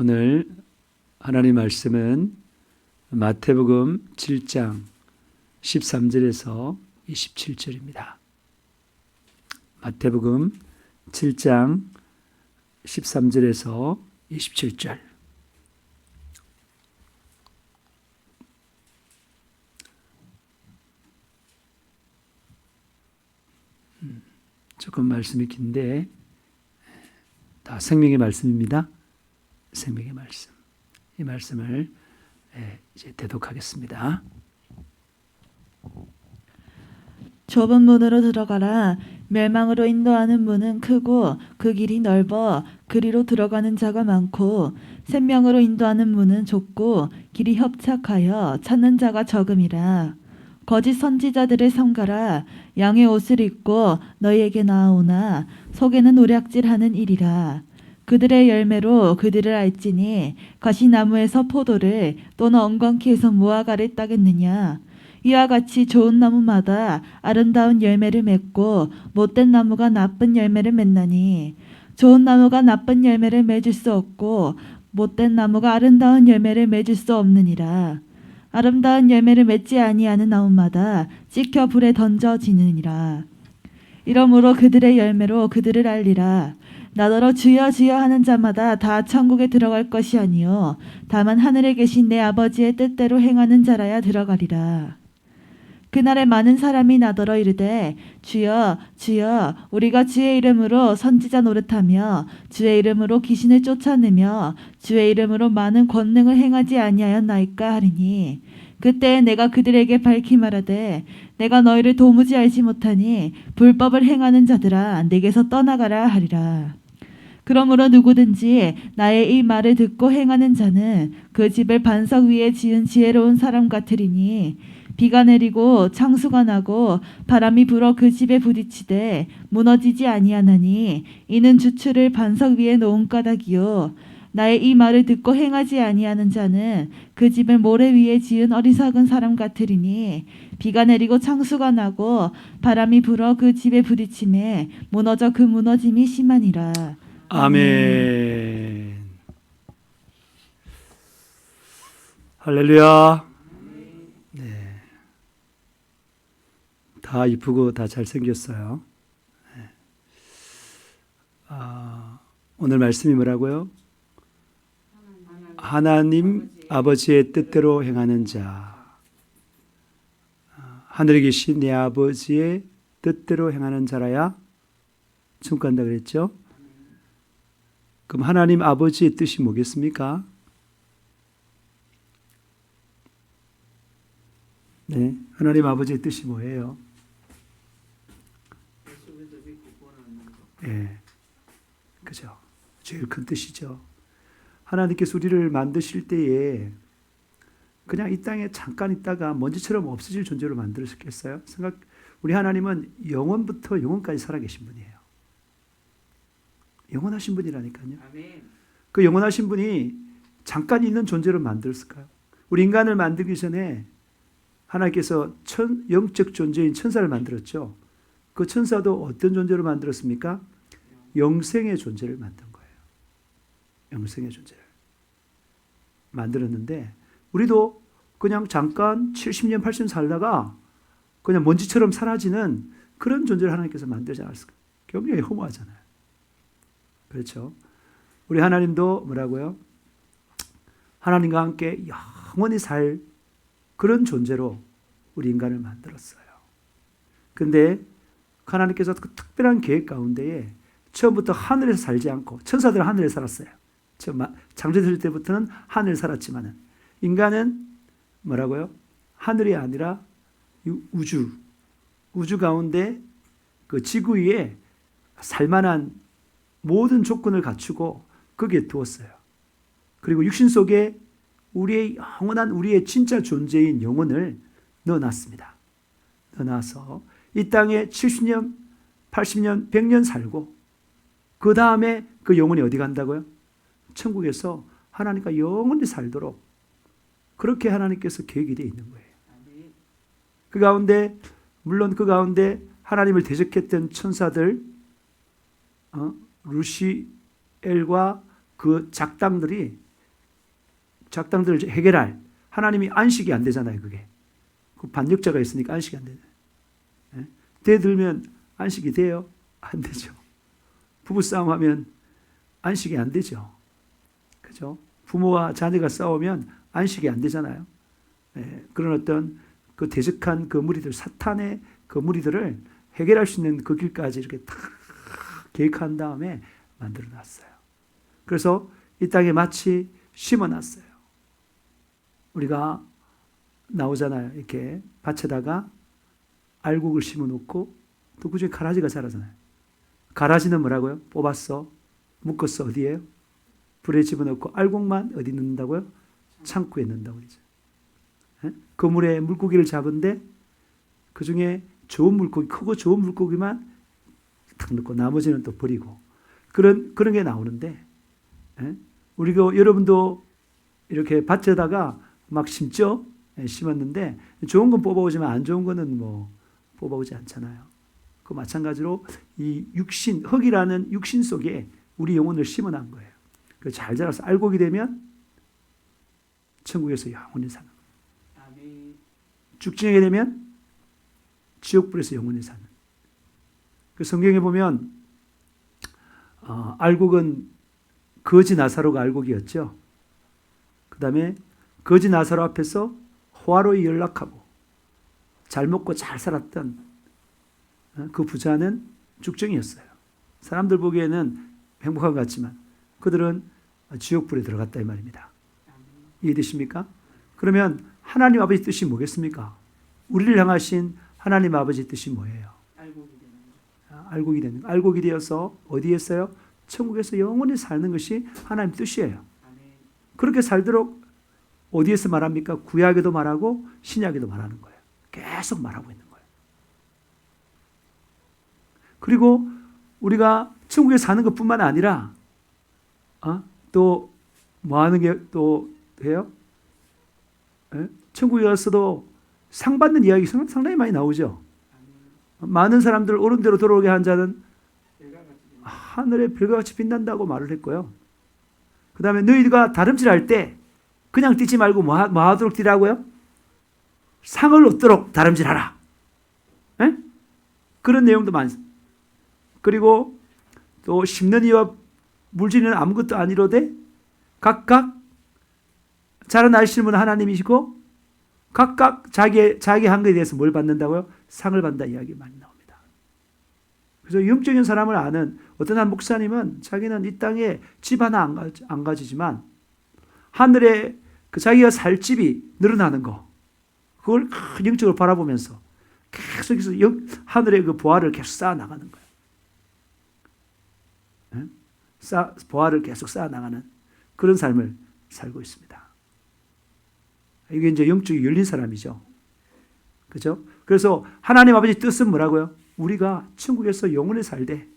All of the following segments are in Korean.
오늘 하나님 말씀은 마태복음 7장 13절에서 27절입니다. 마태복음 7장 13절에서 27절. 조금 말씀이 긴데 다 생명의 말씀입니다. 생명의 말씀. 이 말씀을 이제 대독하겠습니다. 좁은 문으로 들어가라. 멸망으로 인도하는 문은 크고 그 길이 넓어 그리로 들어가는 자가 많고 생명으로 인도하는 문은 좁고 길이 협착하여 찾는 자가 적음이라. 거짓 선지자들을 삼가라. 양의 옷을 입고 너희에게 나아오나 속에는 노략질하는 일이라. 그들의 열매로 그들을 알지니 가시나무에서 포도를 또는 엉겅퀴 에서 무화과를 따겠느냐. 이와 같이 좋은 나무마다 아름다운 열매를 맺고 못된 나무가 나쁜 열매를 맺나니 좋은 나무가 나쁜 열매를 맺을 수 없고 못된 나무가 아름다운 열매를 맺을 수 없느니라. 아름다운 열매를 맺지 아니하는 나무마다 찍혀 불에 던져지느니라. 이러므로 그들의 열매로 그들을 알리라. 나더러 주여 주여 하는 자마다 다 천국에 들어갈 것이 아니요 다만 하늘에 계신 내 아버지의 뜻대로 행하는 자라야 들어가리라. 그날에 많은 사람이 나더러 이르되 주여 주여 우리가 주의 이름으로 선지자 노릇하며 주의 이름으로 귀신을 쫓아내며 주의 이름으로 많은 권능을 행하지 아니하였나이까 하리니 그때 내가 그들에게 밝히 말하되 내가 너희를 도무지 알지 못하니 불법을 행하는 자들아 내게서 떠나가라 하리라. 그러므로 누구든지 나의 이 말을 듣고 행하는 자는 그 집을 반석 위에 지은 지혜로운 사람 같으리니 비가 내리고 창수가 나고 바람이 불어 그 집에 부딪히되 무너지지 아니하나니 이는 주추를 반석 위에 놓은 까닭이요 나의 이 말을 듣고 행하지 아니하는 자는 그 집을 모래 위에 지은 어리석은 사람 같으리니 비가 내리고 창수가 나고 바람이 불어 그 집에 부딪히매 무너져 그 무너짐이 심하니라. 아멘. 할렐루야. 네. 다 이쁘고 다 잘생겼어요. 네. 오늘 말씀이 뭐라고요? 하나님 아버지의 뜻대로 행하는 자. 하늘에 계신 내 아버지의 뜻대로 행하는 자라야 천국 간다 그랬죠? 그럼 하나님 아버지의 뜻이 뭐겠습니까? 네, 하나님 아버지의 뜻이 뭐예요? 네, 그죠? 제일 큰 뜻이죠. 하나님께서 우리를 만드실 때에 그냥 이 땅에 잠깐 있다가 먼지처럼 없어질 존재로 만들었겠어요? 우리 하나님은 영원부터 영원까지 살아계신 분이에요. 영원하신 분이라니까요. 그 영원하신 분이 잠깐 있는 존재로 만들었을까요? 우리 인간을 만들기 전에 하나님께서 영적 존재인 천사를 만들었죠. 그 천사도 어떤 존재로 만들었습니까? 영생의 존재를 만든 거예요. 영생의 존재를 만들었는데 우리도 그냥 잠깐 70년, 80년 살다가 그냥 먼지처럼 사라지는 그런 존재를 하나님께서 만들지 않았을까요? 굉장히 허무하잖아요. 그렇죠? 우리 하나님도 뭐라고요? 하나님과 함께 영원히 살 그런 존재로 우리 인간을 만들었어요. 근데 하나님께서 그 특별한 계획 가운데에 처음부터 하늘에서 살지 않고 천사들은 하늘에 살았어요. 창조될 때부터는 하늘에 살았지만은 인간은 뭐라고요? 하늘이 아니라 우주 가운데 그 지구 위에 살만한 모든 조건을 갖추고 거기에 두었어요. 그리고 육신 속에 우리의 영원한 우리의 진짜 존재인 영혼을 넣어놨습니다. 넣어놔서 이 땅에 70년, 80년, 100년 살고 그 다음에 그 영혼이 어디 간다고요? 천국에서 하나님과 영원히 살도록 그렇게 하나님께서 계획이 되어 있는 거예요. 그 가운데 물론 그 가운데 하나님을 대적했던 천사들 루시엘과 그 작당들이 작당들을 해결할 하나님이 안식이 안 되잖아요. 그게 그 반역자가 있으니까 안식이 안 되잖아요. 예? 대들면 안식이 돼요? 안 되죠. 부부싸움 하면 안식이 안 되죠. 그죠? 부모와 자녀가 싸우면 안식이 안 되잖아요. 예, 그런 어떤 그 대적한 그 무리들, 사탄의 그 무리들을 해결할 수 있는 그 길까지 이렇게 다 계획한 다음에 만들어 놨어요. 그래서 이 땅에 마치 심어 놨어요. 우리가 나오잖아요. 이렇게 밭에다가 알곡을 심어 놓고 또 그중에 가라지가 자라잖아요. 가라지는 뭐라고요? 뽑았어. 묶었어. 어디에요? 불에 집어넣고 알곡만 어디 넣는다고요? 창고에 넣는다고 그러죠. 그물에 물고기를 잡은데 그 중에 좋은 물고기, 크고 좋은 물고기만 탁 넣고 나머지는 또 버리고 그런 게 나오는데 우리가 여러분도 이렇게 밭에다가 막 심죠? 심었는데 좋은 건 뽑아오지만 안 좋은 거는 뭐 뽑아오지 않잖아요. 그 마찬가지로 이 육신, 흙이라는 육신 속에 우리 영혼을 심어놓은 거예요. 그래서 잘 자라서 알곡이 되면 천국에서 영원히 사는 거예요. 죽지게 되면 지옥불에서 영원히 사는. 그 성경에 보면 알곡은 거지 나사로가 알곡이었죠. 그 다음에 거지 나사로 앞에서 호화로이 연락하고 잘 먹고 잘 살았던 그 부자는 죽정이었어요. 사람들 보기에는 행복한 것 같지만 그들은 지옥불에 들어갔다 이 말입니다. 이해되십니까? 그러면 하나님 아버지 뜻이 뭐겠습니까? 우리를 향하신 하나님 아버지 뜻이 뭐예요? 알곡이 되는 거. 알곡이 되어서 어디에 있어요? 천국에서 영원히 사는 것이 하나님 뜻이에요. 그렇게 살도록 어디에서 말합니까? 구약에도 말하고 신약에도 말하는 거예요. 계속 말하고 있는 거예요. 그리고 우리가 천국에 사는 것뿐만 아니라 또 뭐 하는 게 또 해요? 천국에 가서도 상 받는 이야기 상당히 많이 나오죠. 많은 사람들 옳은 대로 돌아오게 한 자는 하늘의 별과 같이 빛난다고 말을 했고요. 그 다음에 너희가 다름질할 때 그냥 뛰지 말고 뭐 하도록 뛰라고요? 상을 얻도록 다름질하라. 에? 그런 내용도 많습니다. 그리고 또 심는 이와 물질은 아무것도 아니로되 각각 자라나시는 분은 하나님이시고 각각 자기 한 것에 대해서 뭘 받는다고요? 상을 받는다 이야기 많이 나옵니다. 그래서 영적인 사람을 아는 어떤 한 목사님은 자기는 이 땅에 집 하나 안 가지지만 하늘에 그 자기가 살 집이 늘어나는 거 그걸 영적으로 바라보면서 계속해서 하늘의 그 보화를 계속 쌓아 나가는 거예요. 보화를 계속 쌓아 나가는 그런 삶을 살고 있습니다. 이게 이제 영적이 열린 사람이죠. 그죠? 그래서 하나님 아버지 뜻은 뭐라고요? 우리가 천국에서 영원히 살되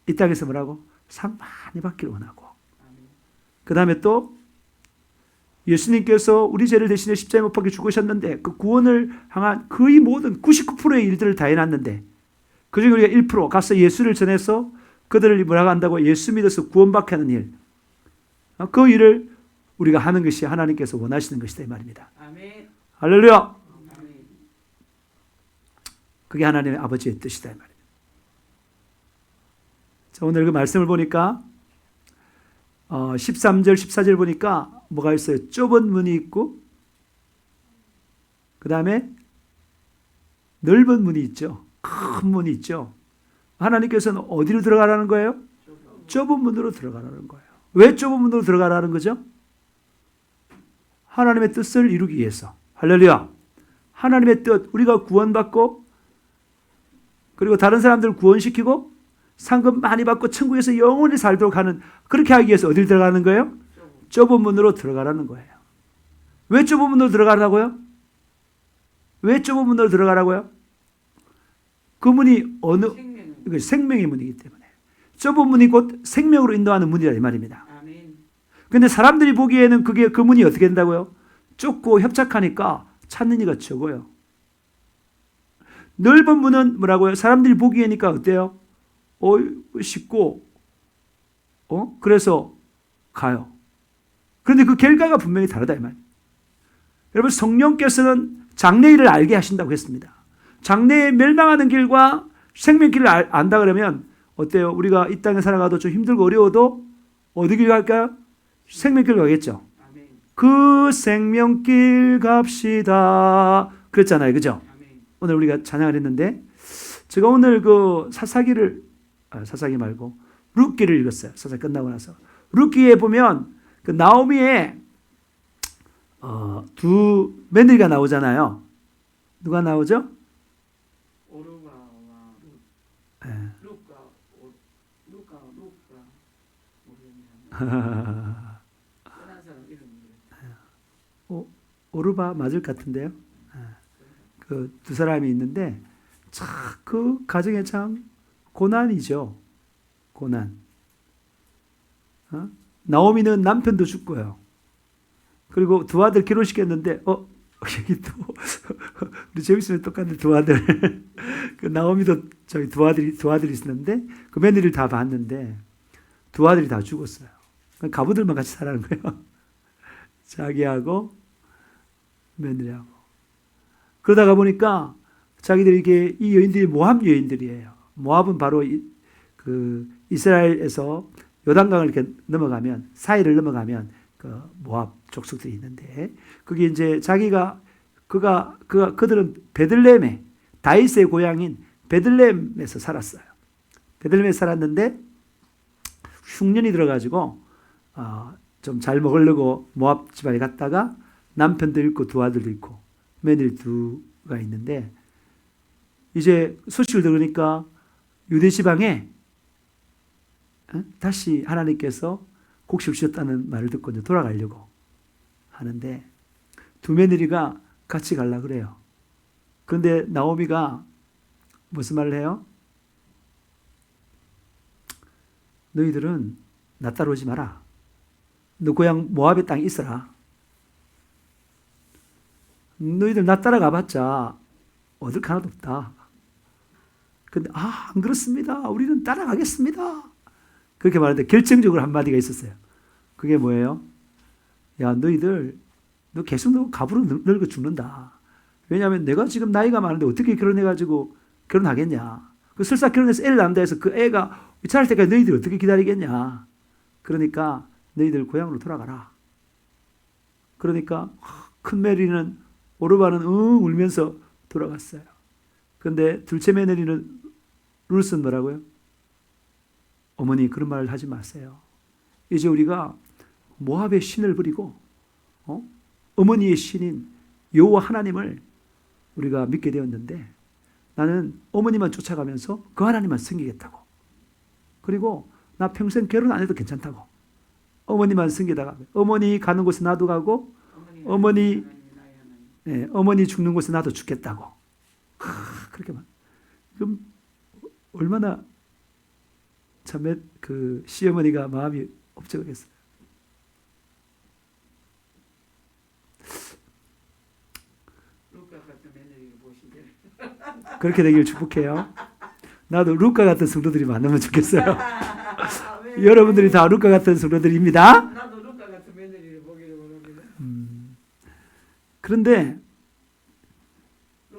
이 땅에서 뭐라고? 상 많이 받기를 원하고 그 다음에 또 예수님께서 우리 죄를 대신해 십자가에 못 박혀 죽으셨는데 그 구원을 향한 거의 모든 99%의 일들을 다 해놨는데 그중에 우리가 1% 가서 예수를 전해서 그들을 뭐라고 한다고? 예수 믿어서 구원받게 하는 일. 그 일을 우리가 하는 것이 하나님께서 원하시는 것이다 이 말입니다. 아멘. 할렐루야. 아멘. 그게 하나님의 아버지의 뜻이다 이 말입니다. 자, 오늘 그 말씀을 보니까 13절 14절 보니까 뭐가 있어요? 좁은 문이 있고 그 다음에 넓은 문이 있죠. 큰 문이 있죠. 하나님께서는 어디로 들어가라는 거예요? 좁은 문으로 들어가라는 거예요. 왜 좁은 문으로 들어가라는 거죠? 하나님의 뜻을 이루기 위해서. 할렐루야. 하나님의 뜻, 우리가 구원받고 그리고 다른 사람들을 구원시키고 상급 많이 받고 천국에서 영원히 살도록 하는 그렇게 하기 위해서 어디를 들어가는 거예요? 좁은 문으로 들어가라는 거예요. 왜 좁은 문으로 들어가라고요? 왜 좁은 문으로 들어가라고요? 그 문이 생명의 문이기 때문에 좁은 문이 곧 생명으로 인도하는 문이라 이 말입니다. 그런데 사람들이 보기에는 그 문이 어떻게 된다고요? 좁고 협착하니까 찾는 이가 적어요. 넓은 문은 뭐라고요? 사람들이 보기에니까 어때요? 쉽고 그래서 가요. 그런데 그 결과가 분명히 다르다 이 말이에요. 여러분 성령께서는 장래일을 알게 하신다고 했습니다. 장래에 멸망하는 길과 생명길을 안다 그러면 어때요? 우리가 이 땅에 살아가도 좀 힘들고 어려워도 어디 길 갈까요? 생명길 가겠죠. 그 생명길 갑시다. 그랬잖아요. 그죠? 오늘 우리가 찬양을 했는데 제가 오늘 그 사사기 말고 룻기를 읽었어요. 사사기 끝나고 나서. 룻기에 보면 그 나오미의 두 며느리가 나오잖아요. 누가 나오죠? 오르바와 네. 루카 모르겠네요. 뻔한 사람 이름이 오르바 맞을 것 같은데요. 그 두 사람이 있는데 참 그 가정에 참 고난이죠. 고난. 나오미는 남편도 죽고요. 그리고 두 아들 결혼시켰는데 여기 또 우리 제임스는 똑같은 두 아들. 그 나오미도 저희 두 아들이 있었는데 그 며느리를 다 봤는데 두 아들이 다 죽었어요. 가부들만 같이 살아는 거예요. 자기하고 며느리하고. 그러다가 보니까 자기들이 이게 이 여인들이 모압 여인들이에요. 모압은 바로 그 이스라엘에서 요단강을 이렇게 넘어가면 사이를 넘어가면 그 모압 족속들이 있는데 그게 이제 그들은 베들레헴에 다윗의 고향인 베들레헴에서 살았어요. 베들레헴에 살았는데 흉년이 들어가지고 좀 잘 먹으려고 모압 집안에 갔다가 남편도 있고 두 아들도 있고 며느리 두가 있는데 이제 소식을 들으니까 유대 지방에 다시 하나님께서 곡식을 주셨다는 말을 듣고 이제 돌아가려고 하는데 두 며느리가 같이 가려고 그래요. 그런데 나오미가 무슨 말을 해요? 너희들은 나 따라오지 마라. 너 고향 모압의 땅에 있어라. 너희들 나 따라가봤자 얻을 거 하나도 없다. 근데 안 그렇습니다. 우리는 따라가겠습니다. 그렇게 말하는데 결정적으로 한마디가 있었어요. 그게 뭐예요? 야, 너 계속 너 갑으로 늙어 죽는다. 왜냐하면 내가 지금 나이가 많은데 어떻게 결혼해가지고 결혼하겠냐. 그 설사 결혼해서 애를 낳는다 해서 그 애가 자랄 때까지 너희들 어떻게 기다리겠냐. 그러니까 너희들 고향으로 돌아가라. 그러니까 큰 메리는 오르바는 울면서 돌아갔어요. 그런데 둘째 며느리는 룻은 뭐라고요? 어머니 그런 말을 하지 마세요. 이제 우리가 모압의 신을 버리고 어머니의 신인 여호와 하나님을 우리가 믿게 되었는데 나는 어머니만 쫓아가면서 그 하나님만 섬기겠다고. 그리고 나 평생 결혼 안 해도 괜찮다고. 어머니만 섬기다가 어머니 가는 곳에 나도 가고 어머니 죽는 곳에 나도 죽겠다고. 그렇게 말. 그럼 얼마나 참 그 시어머니가 마음이 업적하겠어요. 루카 같은 며느리를 보시길. 그렇게 되길 축복해요. 나도 루카 같은 성도들이 많으면 좋겠어요. 여러분들이 다 루카 같은 성도들입니다. 나도 루카 같은 며느리를 보기를 원합니다. 그런데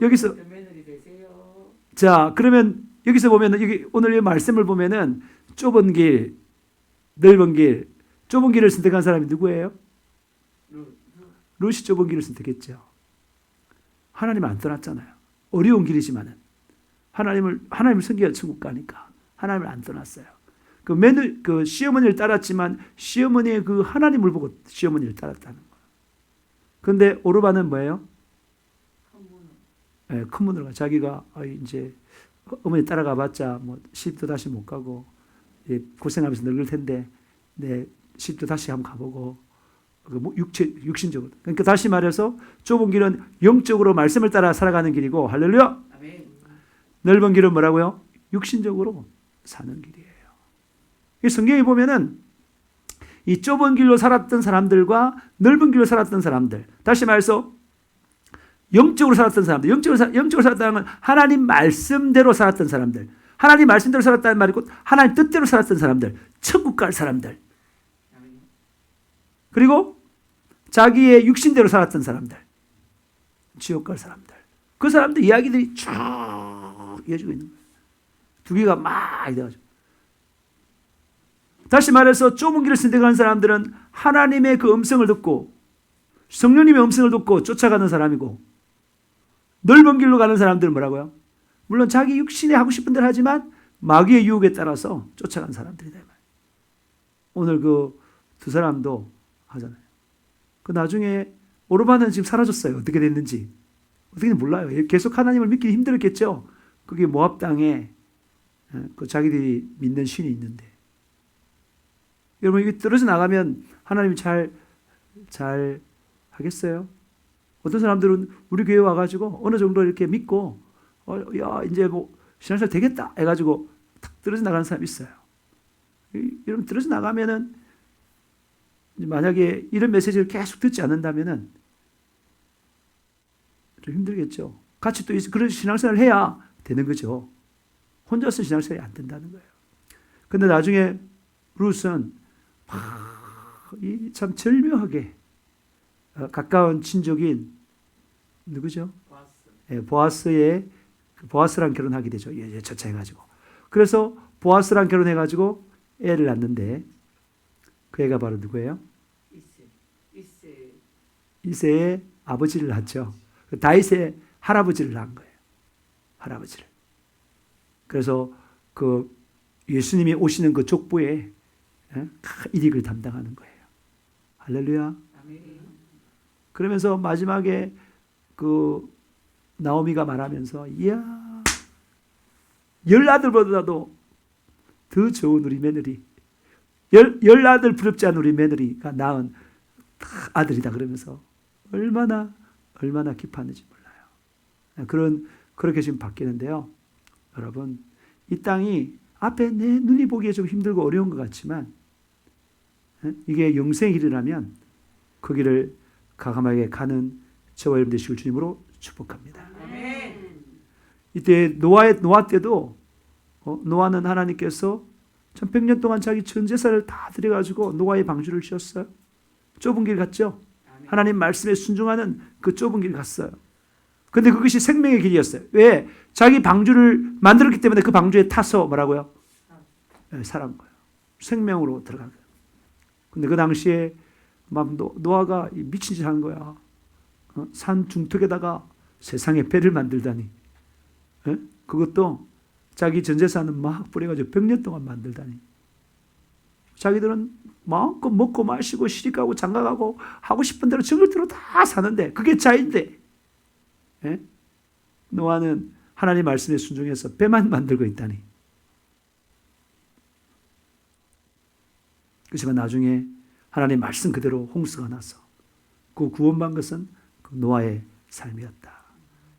여기서 루카 같은 며느리 되세요. 자, 그러면 여기서 보면 여기 오늘 이 말씀을 보면은 좁은 길, 넓은 길, 좁은 길을 선택한 사람이 누구예요? 룻이 좁은 길을 선택했죠. 하나님 안 떠났잖아요. 어려운 길이지만은 하나님을 섬기어 천국 가니까 하나님을 안 떠났어요. 그 시어머니를 따랐지만 시어머니의 그 하나님을 보고 시어머니를 따랐다는 거예요. 그런데 오르바는 뭐예요? 큰 문으로 가. 자기가 이제 어머니 따라가봤자 뭐 시집도 다시 못 가고 고생하면서 늙을 텐데 내 시집도 다시 한번 가보고 육신적으로. 그러니까 다시 말해서 좁은 길은 영적으로 말씀을 따라 살아가는 길이고 할렐루야. 아멘. 넓은 길은 뭐라고요? 육신적으로 사는 길이에요. 이 성경에 보면은 이 좁은 길로 살았던 사람들과 넓은 길로 살았던 사람들, 다시 말해서 영적으로 살았던 사람들, 영적으로 살았다는 건 하나님 말씀대로 살았던 사람들, 하나님 말씀대로 살았다는 말이고 하나님 뜻대로 살았던 사람들, 천국 갈 사람들. 그리고 자기의 육신대로 살았던 사람들, 지옥 갈 사람들, 그 사람들 이야기들이 쭉 이어지고 있는 거예요. 두 개가 막 이래가지고. 다시 말해서 좁은 길을 선택하는 사람들은 하나님의 그 음성을 듣고 성령님의 음성을 듣고 쫓아가는 사람이고, 넓은 길로 가는 사람들은 뭐라고요? 물론 자기 육신에 하고 싶은 대로 하지만 마귀의 유혹에 따라서 쫓아가는 사람들이다. 오늘 그 두 사람도 하잖아요. 그 나중에 오르반은 지금 사라졌어요. 어떻게 됐는지. 어떻게 몰라요. 계속 하나님을 믿기 힘들었겠죠. 그게 모압 땅에 그 자기들이 믿는 신이 있는데. 여러분, 이게 떨어져 나가면 하나님이 잘 하겠어요? 어떤 사람들은 우리 교회 와가지고 어느 정도 이렇게 믿고, 야, 이제 뭐 신앙생활 되겠다 해가지고 탁 떨어져 나가는 사람이 있어요. 여러분, 떨어져 나가면은 만약에 이런 메시지를 계속 듣지 않는다면은 좀 힘들겠죠. 같이 또 그런 신앙생활을 해야 되는 거죠. 혼자서 신앙생활이 안 된다는 거예요. 근데 나중에 룻은 참 절묘하게 가까운 친족인 누구죠? 보아스의 보아스랑 결혼하게 되죠. 처차해가지고. 그래서 보아스랑 결혼해가지고 애를 낳는데 그 애가 바로 누구예요? 이새의 아버지를 낳죠. 다윗의 할아버지를 낳은 거예요. 할아버지를. 그래서 그 예수님이 오시는 그 족보에 일익을 담당하는 거예요. 할렐루야. 그러면서 마지막에 그 나오미가 말하면서, 이야, 10아들보다도 더 좋은 우리 며느리, 10아들 부럽지 않은 우리 며느리가 낳은 아들이다 그러면서 얼마나 기뻐하는지 몰라요. 그렇게 지금 바뀌는데요. 여러분, 이 땅이 앞에 내 눈이 보기에 좀 힘들고 어려운 것 같지만 이게 영생의 길이라면 그 길을 가감하게 가는 저와 여러분 되시길 주님으로 축복합니다. 이때 노아 때도 노아는 하나님께서 1100년 동안 자기 전 재산을 다 들여가지고 노아의 방주를 지었어요. 좁은 길 갔죠. 하나님 말씀에 순종하는 그 좁은 길 갔어요. 근데 그것이 생명의 길이었어요. 왜? 자기 방주를 만들었기 때문에 그 방주에 타서 뭐라고요? 살아간 거예요. 생명으로 들어간 거예요. 근데 그 당시에 막 노아가 미친 짓 하는 거야. 산 중턱에다가 세상에 배를 만들다니. 그것도 자기 전 재산은 막 뿌려가지고 100년 동안 만들다니. 자기들은 마음껏 먹고 마시고 시집가고 장가가고 하고 싶은 대로 정글대로 다 사는데 그게 자인데, 노아는 하나님 말씀에 순종해서 배만 만들고 있다니. 그렇지만 나중에 하나님 말씀 그대로 홍수가 나서 그 구원받은 것은 그 노아의 삶이었다.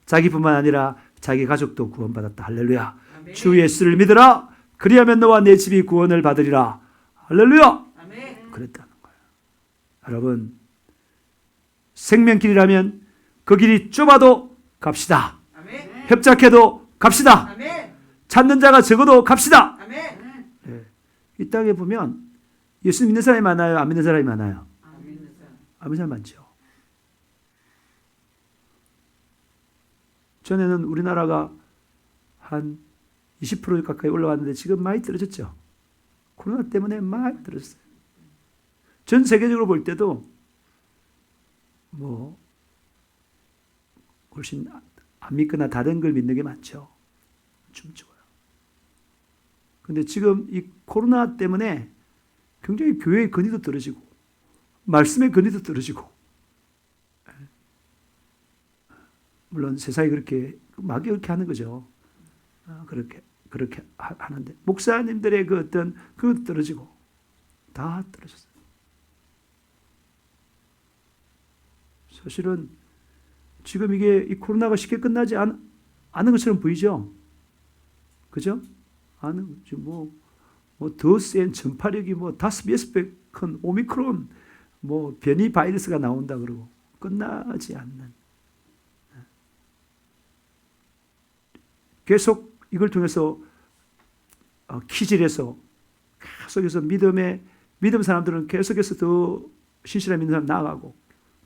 자기뿐만 아니라 자기 가족도 구원받았다. 할렐루야. 아멘. 주 예수를 믿으라. 그리하면 너와 내 집이 구원을 받으리라. 할렐루야. 아멘. 그랬다는 거예요. 여러분, 생명길이라면 그 길이 좁아도 갑시다. 아멘. 협착해도 갑시다. 아멘. 찾는 자가 적어도 갑시다. 아멘. 네. 이 땅에 보면 예수 믿는 사람이 많아요? 안 믿는 사람이 많아요? 안 믿는 사람 많죠. 전에는 우리나라가 한 20% 가까이 올라왔는데 지금 많이 떨어졌죠. 코로나 때문에 많이 떨어졌어요. 전 세계적으로 볼 때도 뭐 훨씬 안 믿거나 다른 걸 믿는 게 많죠. 춤추고요. 근데 지금 이 코로나 때문에 굉장히 교회의 권위도 떨어지고 말씀의 권위도 떨어지고, 물론 세상이 그렇게 막 이렇게 하는 거죠. 그렇게 하는데 목사님들의 그 어떤 그것도 떨어지고 다 떨어졌어요. 사실은 지금 이게 이 코로나가 쉽게 끝나지 않은 것처럼 보이죠. 그죠? 지금 더 센 전파력이 5-6배 큰 오미크론 변이 바이러스가 나온다 그러고 끝나지 않는. 계속 이걸 통해서 키질해서 계속해서 믿음 사람들은 계속해서 더 신실한 믿는 사람 나아가고,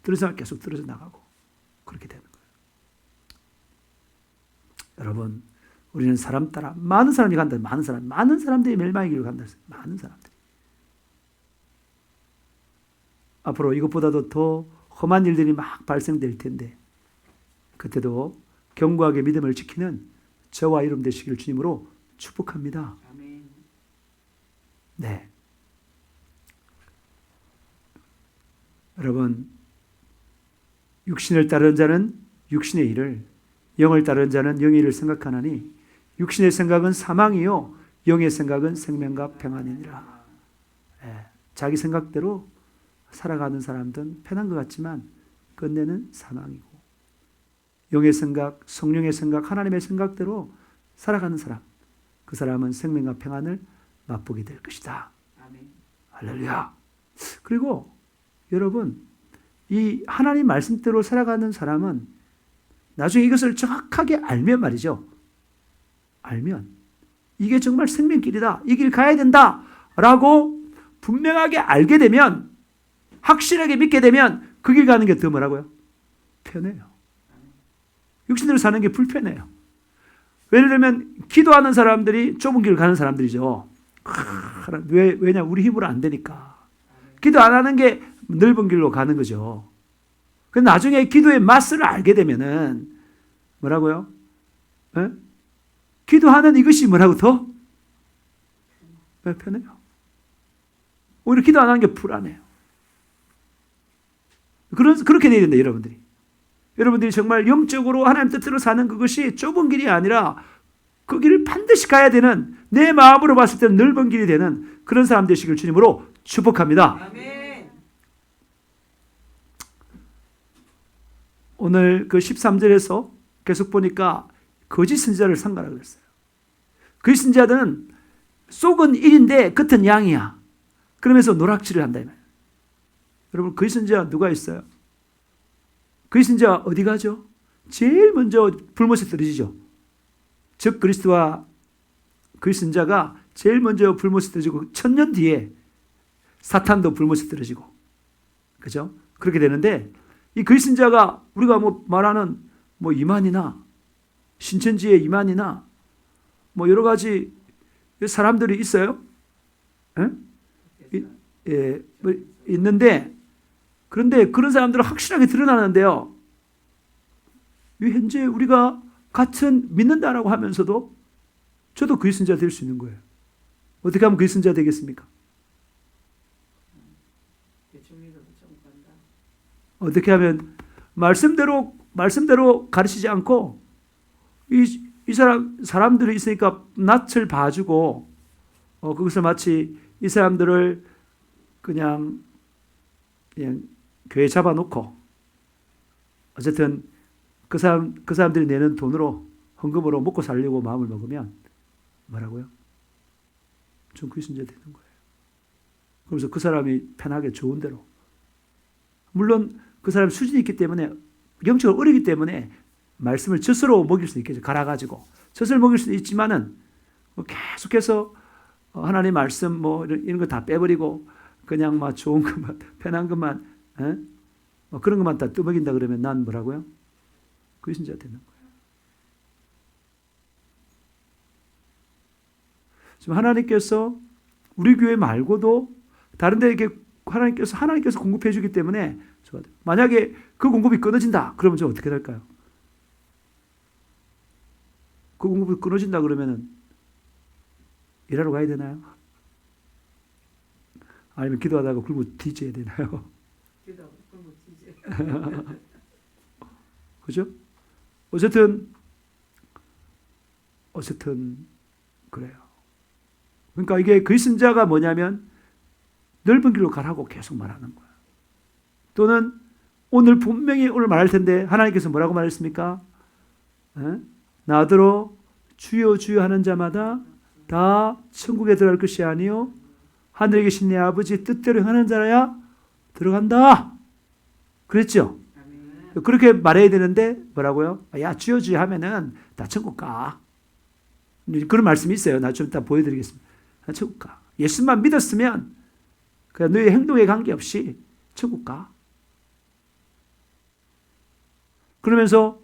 떨어져 계속 떨어져 나가고 그렇게 되는 거예요. 여러분, 우리는 사람 따라 많은 사람이 간다. 많은 사람들이 멸망의 길로 간다. 많은 사람들이. 앞으로 이것보다도 더 험한 일들이 막 발생될 텐데 그때도 견고하게 믿음을 지키는 저와 여러분 되시길 주님으로 축복합니다. 아멘. 네. 여러분, 육신을 따르는 자는 육신의 일을, 영을 따르는 자는 영의 일을 생각하나니 육신의 생각은 사망이요 영의 생각은 생명과 평안이니라. 네. 자기 생각대로 살아가는 사람들은 편한 것 같지만 끝내는 사망이고, 영의 생각, 성령의 생각, 하나님의 생각대로 살아가는 사람, 그 사람은 생명과 평안을 맛보게 될 것이다. 아멘. 할렐루야. 그리고 여러분, 이 하나님 말씀대로 살아가는 사람은 나중에 이것을 정확하게 알면 말이죠. 알면 이게 정말 생명길이다. 이 길 가야 된다. 라고 분명하게 알게 되면, 확실하게 믿게 되면 그 길 가는 게 더 뭐라고요? 편해요. 육신대로 사는 게 불편해요. 예를 들면 기도하는 사람들이 좁은 길을 가는 사람들이죠. 왜냐? 우리 힘으로 안 되니까. 기도 안 하는 게 넓은 길로 가는 거죠. 근데 나중에 기도의 맛을 알게 되면은 뭐라고요? 에? 기도하는 이것이 뭐라고 더? 편해요. 오히려 기도 안 하는 게 불안해요. 그렇게 돼야 된다, 여러분들이. 여러분들이 정말 영적으로 하나님 뜻대로 사는 그것이 좁은 길이 아니라 그 길을 반드시 가야 되는, 내 마음으로 봤을 때는 넓은 길이 되는 그런 사람 되시길 주님으로 축복합니다. 아멘. 오늘 그 13절에서 계속 보니까 거짓 선지자를 상가라 그랬어요. 거짓 선지자들은 속은 1인데 겉은 양이야. 그러면서 노락질을 한다. 여러분, 거짓 선지자 누가 있어요? 거짓 선지자 어디 가죠? 제일 먼저 불못에 떨어지죠. 즉 그리스도와 거짓 선지자가 제일 먼저 불못에 떨어지고 1000년 뒤에 사탄도 불못에 떨어지고, 그죠? 그렇게 되는데, 이 거짓 선지자가 우리가 뭐 말하는 뭐 이만이나 신천지의 이만이나 뭐 여러 가지 사람들이 있어요. 예, 뭐 있는데, 그런데 그런 사람들은 확실하게 드러나는데요. 현재 우리가 같은 믿는다라고 하면서도 저도 거짓 선지자 될 수 있는 거예요. 어떻게 하면 거짓 선지자 되겠습니까? 대충 믿어도 좀 간다. 어떻게 하면 말씀대로 가르치지 않고 이 사람들이 있으니까 낯을 봐주고 그것을 마치 이 사람들을 그냥 교회에 잡아놓고 어쨌든 그 사람들이 내는 돈으로 헌금으로 먹고 살려고 마음을 먹으면 뭐라고요? 좀 거짓 선지자 되는 거예요. 그러면서 그 사람이 편하게 좋은 대로, 물론 그 사람 수준이 있기 때문에, 영적으로 어리기 때문에 말씀을 젖으로 먹일 수 있겠죠. 갈아가지고 젖을 먹일 수는 있지만은 계속해서 하나님 말씀 뭐 이런 거 다 빼버리고 그냥 막 좋은 것만, 편한 것만, 뭐 그런 것만 다 떠먹인다 그러면 난 뭐라고요? 거짓 선지자 되는 거예요. 지금 하나님께서 우리 교회 말고도 다른 데에게 하나님께서 공급해 주기 때문에, 만약에 그 공급이 끊어진다 그러면 저 어떻게 될까요? 그 공급이 끊어진다 그러면은 일하러 가야 되나요? 아니면 기도하다가 굶어 뒤져야 되나요? 기도하고 굶어 뒤져. 그죠? 어쨌든 그래요. 그러니까 이게 거짓 선지자가 뭐냐면 넓은 길로 가라고 계속 말하는 거야. 또는 오늘 분명히 오늘 말할 텐데 하나님께서 뭐라고 말했습니까? 나더러 주여 주여 하는 자마다 다 천국에 들어갈 것이 아니요 하늘에 계신 내 아버지 뜻대로 행하는 자라야 들어간다. 그랬죠? 아멘. 그렇게 말해야 되는데 뭐라고요? 야 주여 주여 하면은 다 천국 가. 그런 말씀이 있어요. 나 좀 이따 보여드리겠습니다. 다 천국 가. 예수만 믿었으면 그냥 너의 행동에 관계없이 천국 가. 그러면서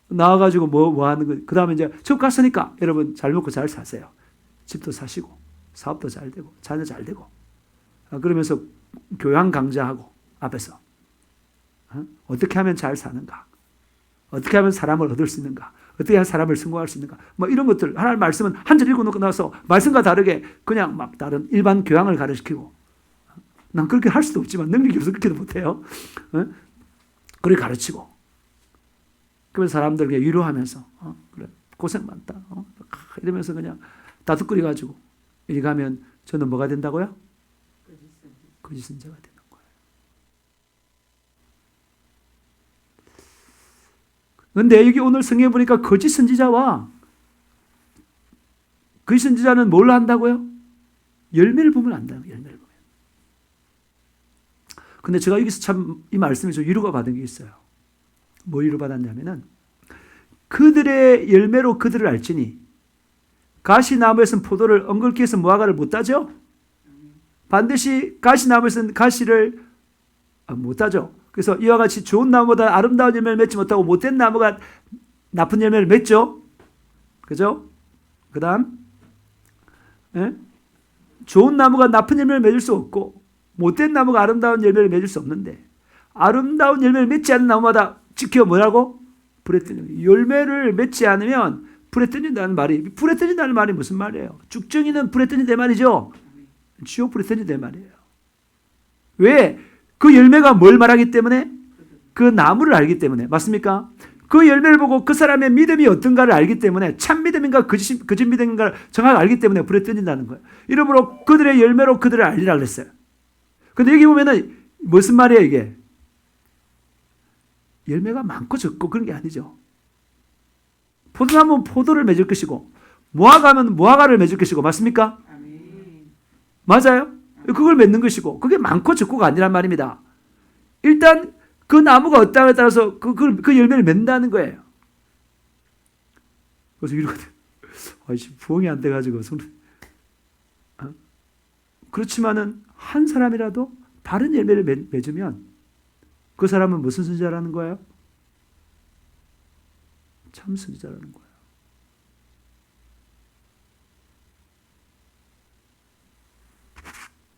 나와가지고 뭐 하는 거. 그 다음에 이제 저 갔으니까 여러분 잘 먹고 잘 사세요. 집도 사시고 사업도 잘 되고 자녀 잘 되고. 그러면서 교양 강좌하고 앞에서 어떻게 하면 잘 사는가, 어떻게 하면 사람을 얻을 수 있는가, 어떻게 하면 사람을 성공할 수 있는가, 뭐 이런 것들. 하나님 말씀은 한 절 읽고 나서 말씀과 다르게 그냥 막 다른 일반 교양을 가르치고, 난 그렇게 할 수도 없지만 능력이 없어서 그렇게도 못해요. 그렇게 가르치고, 그러면서 사람들에게 위로하면서 그래 고생 많다 이러면서 그냥 다투거리 가지고 이리 가면 저는 뭐가 된다고요? 거짓 선지자가 되는 거예요. 그런데 여기 오늘 성경에 보니까 거짓 선지자와 거짓 선지자는 뭘 한다고요? 열매를 보면 안다요. 열매를 보면. 근데 제가 여기서 참 이 말씀에 좀 위로가 받은 게 있어요. 뭐 위로 받았냐면은 그들의 열매로 그들을 알지니 가시나무에서는 포도를 엉겅퀴에서 무화과를 못 따죠? 반드시 가시나무에서는 가시를 못 따죠. 그래서 이와 같이 좋은 나무보다 아름다운 열매를 맺지 못하고 못된 나무가 나쁜 열매를 맺죠. 그죠? 그 다음 좋은 나무가 나쁜 열매를 맺을 수 없고 못된 나무가 아름다운 열매를 맺을 수 없는데 아름다운 열매를 맺지 않는 나무마다 지켜 뭐라고? 불에 던진다. 열매를 맺지 않으면 불에 던진다는 말이, 불에 던진다는 말이 무슨 말이에요? 죽정이는 불에 던진다 말이죠. 지옥 불에 던진다 말이에요. 왜? 그 열매가 뭘 말하기 때문에? 그 나무를 알기 때문에. 맞습니까? 그 열매를 보고 그 사람의 믿음이 어떤가를 알기 때문에 참 믿음인가 거짓 믿음인가를 정확히 알기 때문에 불에 던진다는 거예요. 이러므로 그들의 열매로 그들을 알리라 그랬어요. 근데 여기 보면은 무슨 말이에요 이게? 열매가 많고 적고 그런 게 아니죠. 포도나무는 포도를 맺을 것이고 무화과는 무화과를 맺을 것이고 맞습니까? 맞아요? 그걸 맺는 것이고 그게 많고 적고가 아니란 말입니다. 일단 그 나무가 어떠냐에 따라서 그 열매를 맺는다는 거예요. 그래서 이러고 부엉이 안 돼가지고 그렇지만은 한 사람이라도 바른 열매를 맺으면 그 사람은 무슨 선지자라는 거예요? 참 선지자라는 거예요.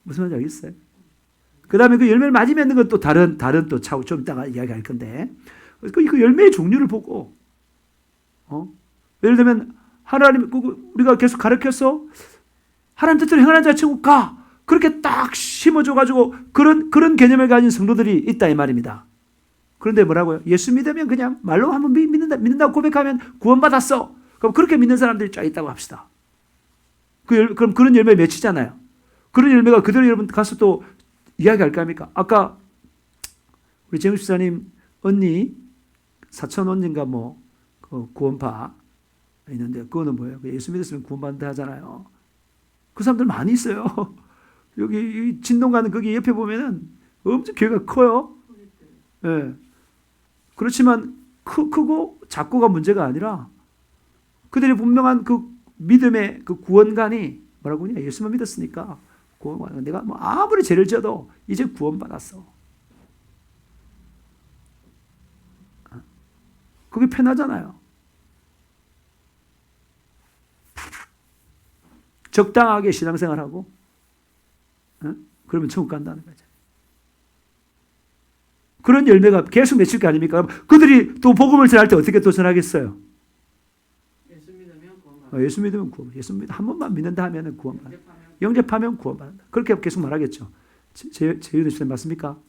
무슨 말인지 알겠어요? 그 다음에 그 열매를 많이 맺는 건 또 다른 또 차후 좀 이따가 이야기할 건데 그 열매의 종류를 보고 예를 들면 하나님 우리가 계속 가르쳐서 하나님 뜻대로 행하는 자 천국 가 그렇게 딱 심어줘가지고 그런 개념을 가진 성도들이 있다 이 말입니다. 그런데 뭐라고요? 예수 믿으면 그냥 말로 한번 믿는다고 고백하면 구원받았어. 그럼 그렇게 믿는 사람들이 쫙 있다고 합시다. 그럼 그런 열매 맺히잖아요. 그런 열매가 그대로 여러분 가서 또 이야기할까 합니까? 아까 우리 재무 집사님 언니 사촌 언니인가 그 구원파 있는데 그거는 뭐예요? 예수 믿었으면 구원받는다 하잖아요. 그 사람들 많이 있어요. 여기 진동 가는 거기 옆에 보면은 엄청 교회가 커요. 예. 그렇지만 크고 작고가 문제가 아니라 그들이 분명한 그 믿음의 그 구원관이 뭐라고 하냐? 예수만 믿었으니까 구원관. 내가 뭐 아무리 죄를 지어도 이제 구원받았어. 그게 편하잖아요. 적당하게 신앙생활하고 그러면 천국 간다는 거죠. 그런 열매가 계속 맺힐 거 아닙니까? 그들이 또 복음을 전할 때 어떻게 또 전하겠어요? 예수 믿으면 구원받아. 예수 믿으면 구원. 예수 믿 한 번만 믿는다 하면은 구원받아. 영접하면 구원받는다. 그렇게 계속 말하겠죠. 재윤 씨는 맞습니까?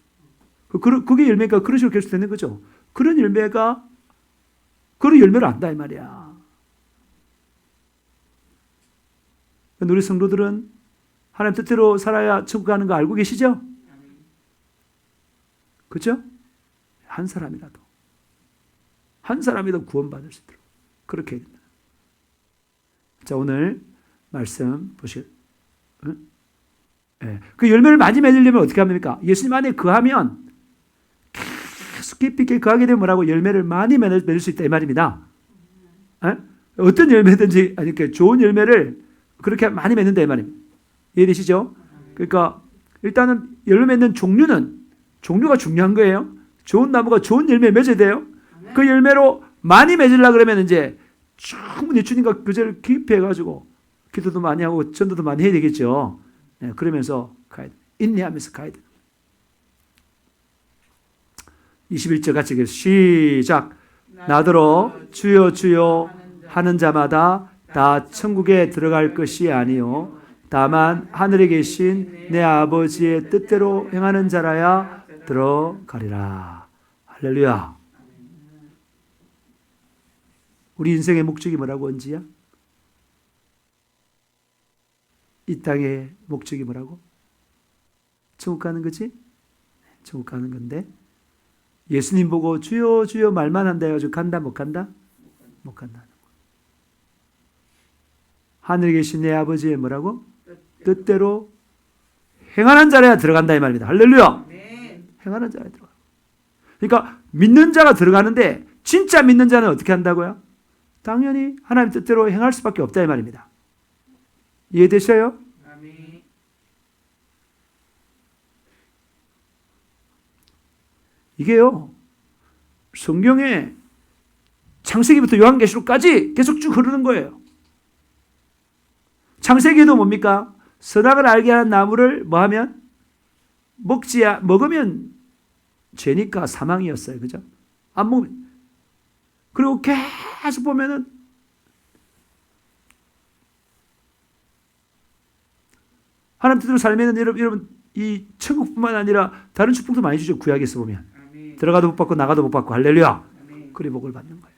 그게 열매가 그런 식으로 계속 되는 거죠. 그런 열매를 안다 이 말이야. 우리 성도들은 하나님 뜻대로 살아야 천국 가는 거 알고 계시죠? 그렇죠? 한 사람이라도 구원받을 수 있도록 그렇게 해야 된다. 자, 오늘 말씀 보시죠. 네. 그 열매를 많이 맺으려면 어떻게 합니까? 예수님 안에 거하면 계속 깊이 있게 거하게 되면 뭐라고? 열매를 많이 맺을 수 있다 이 말입니다. 네? 어떤 열매든지 그러니까 좋은 열매를 그렇게 많이 맺는다 이 말입니다. 이해되시죠? 그러니까 일단은 열매 맺는 종류가 중요한 거예요. 좋은 나무가 좋은 열매 맺어야 돼요. 그 열매로 많이 맺으려 그러면 이제 충분히 주님과 교제를 깊이 해가지고 기도도 많이 하고 전도도 많이 해야 되겠죠. 네, 그러면서 가야 돼. 인내하면서 가야 돼. 21절 같이 시작. 나더러 주여 주여 하는 자마다 다 천국에 들어갈 것이 아니요 다만 하늘에 계신 내 아버지의 뜻대로 행하는 자라야 들어가리라. 할렐루야. 우리 인생의 목적이 뭐라고 언지야? 이 땅의 목적이 뭐라고? 천국 가는 거지? 천국 가는 건데 예수님 보고 주여 주여 말만 한다 해가지고 간다 못 간다? 못 간다는 거. 하늘에 계신 내 아버지의 뭐라고? 뜻대로 행하는 자라야 들어간다 이 말입니다. 할렐루야. 행하는 자라야 들어가. 그러니까 믿는 자가 들어가는데 진짜 믿는 자는 어떻게 한다고요? 당연히 하나님 뜻대로 행할 수밖에 없다 이 말입니다. 이해되셔요? 이게요, 성경에 창세기부터 요한계시록까지 계속 쭉 흐르는 거예요. 창세기도 뭡니까? 선악을 알게 하는 나무를 뭐 하면? 먹으면 죄니까 사망이었어요. 그죠? 안 먹으면. 그리고 계속 보면은 하나님 뜻대로 살면 여러분 이 천국뿐만 아니라 다른 축복도 많이 주죠. 구약에서 보면. 들어가도 못 받고 나가도 못 받고 할렐루야. 그리 복을 받는 거예요.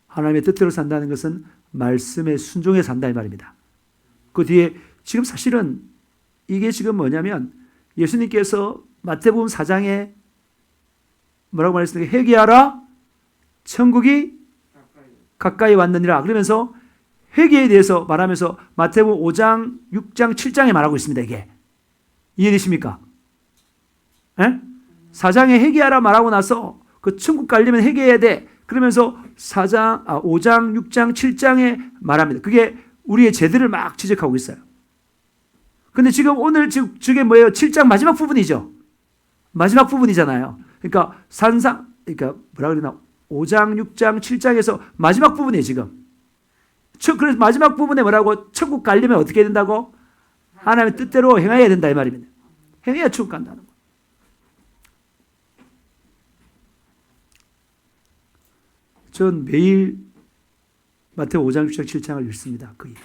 하나님의 뜻대로 산다는 것은 말씀에 순종해 산다 이 말입니다. 그 뒤에 지금 사실은 이게 지금 뭐냐면 예수님께서 마태복음 4장에 뭐라고 말했습니까? 회개하라 천국이 가까이 왔느니라. 그러면서 회개에 대해서 말하면서 마태복음 5장, 6장, 7장에 말하고 있습니다. 이게. 이해되십니까? 에? 4장에 회개하라 말하고 나서 그 천국 가려면 회개해야 돼. 그러면서 5장, 6장, 7장에 말합니다. 그게 우리의 죄들을 막 지적하고 있어요. 근데 지금 오늘 저게 뭐예요? 7장 마지막 부분이죠. 마지막 부분이잖아요. 그러니까 그러니까 뭐라 그러나 5장, 6장, 7장에서 마지막 부분이에요, 지금. 그래서 마지막 부분에 뭐라고? 천국 가려면 어떻게 해야 된다고? 하나님의 뜻대로 행해야 된다 이 말입니다. 행해야 천국 간다는 거. 전 매일 마태복음 5장, 6장, 7장을 읽습니다. 거의.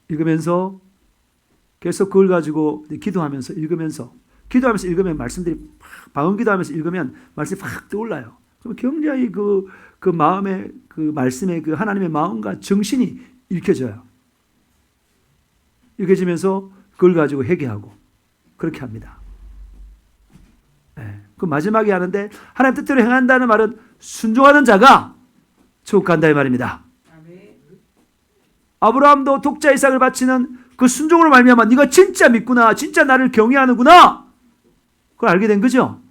읽으면서 계속 그걸 가지고 기도하면서 읽으면 말씀들이 방언 기도하면서 읽으면 말씀이 팍 떠올라요. 그럼 굉장히 그 마음의 그 말씀의 그 하나님의 마음과 정신이 읽혀져요. 읽혀지면서 그걸 가지고 회개하고 그렇게 합니다. 네. 그 마지막에 하는데 하나님 뜻대로 행한다는 말은 순종하는 자가 천국 간다 이 말입니다. 아브라함도 독자 이삭을 바치는 그 순종으로 말미암아 네가 진짜 믿구나, 진짜 나를 경외하는구나, 그걸 알게 된 거죠.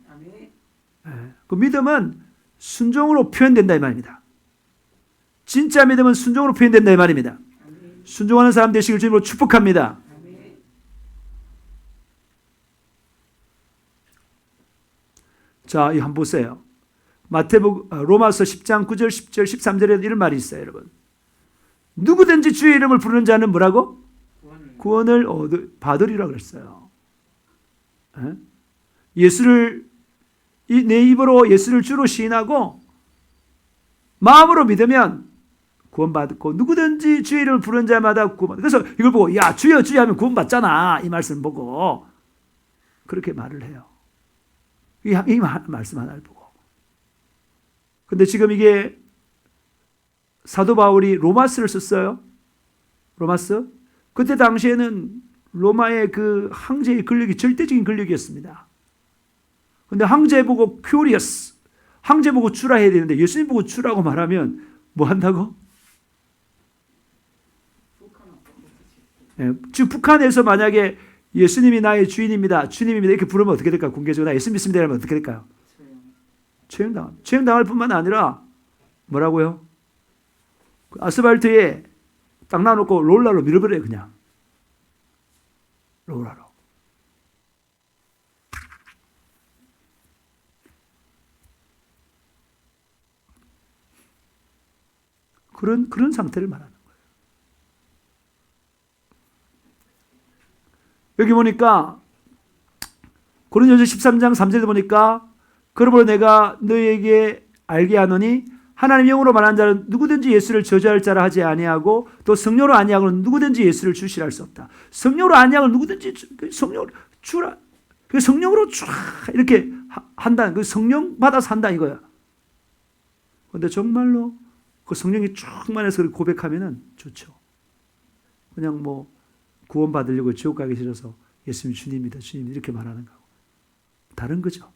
네. 그 믿음은 순종으로 표현된다 이 말입니다. 진짜 믿음은 순종으로 표현된다 이 말입니다. 순종하는 사람 되시길 주님으로 축복합니다. 자, 이 한번 보세요. 로마서 10장 9절, 10절, 13절에 이런 말이 있어요, 여러분. 누구든지 주의 이름을 부르는 자는 뭐라고? 구원을 받으리라 그랬어요. 내 입으로 예수를 주로 시인하고 마음으로 믿으면 구원받고 누구든지 주의 이름을 부르는 자마다 구원. 그래서 이걸 보고 야 주여 주여 하면 구원받잖아. 이 말씀 보고 그렇게 말을 해요. 이 말씀 하나를 보고. 근데 지금 이게 사도 바울이 로마스를 썼어요. 로마스. 그때 당시에는 로마의 그 황제의 권력이 절대적인 권력이었습니다. 근데 황제 보고 큐리어스, 황제 보고 주라 해야 되는데 예수님 보고 주라고 말하면 뭐 한다고? 지금 북한에서 만약에 예수님이 나의 주인입니다, 주님입니다 이렇게 부르면 어떻게 될까요? 공개적으로 예수 믿습니다 이러면 어떻게 될까요? 처형당할 뿐만 아니라 뭐라고요? 아스팔트에 딱 놔놓고 롤러로 밀어버려요. 그냥 롤러로. 그런 상태를 말하는 거예요. 여기 보니까 고린도전서 13장 3절에 보니까 그러므로 내가 너희에게 알게 하노니 하나님 영으로 말하는 자는 누구든지 예수를 저주할 자라 하지 아니하고 또 성령으로 아니하고는 누구든지 예수를 주시라 할 수 없다. 성령으로 아니하고는 누구든지 성령으로 주라. 그 성령으로 쫙 이렇게 한다는 그 성령 받아서 한다 이거야. 그런데 정말로 그 성령이 충만해서 그렇게 고백하면은 좋죠. 그냥 뭐 구원 받으려고 지옥 가기 싫어서 예수님 주님이다 주님 이렇게 말하는 거고 다른 거죠.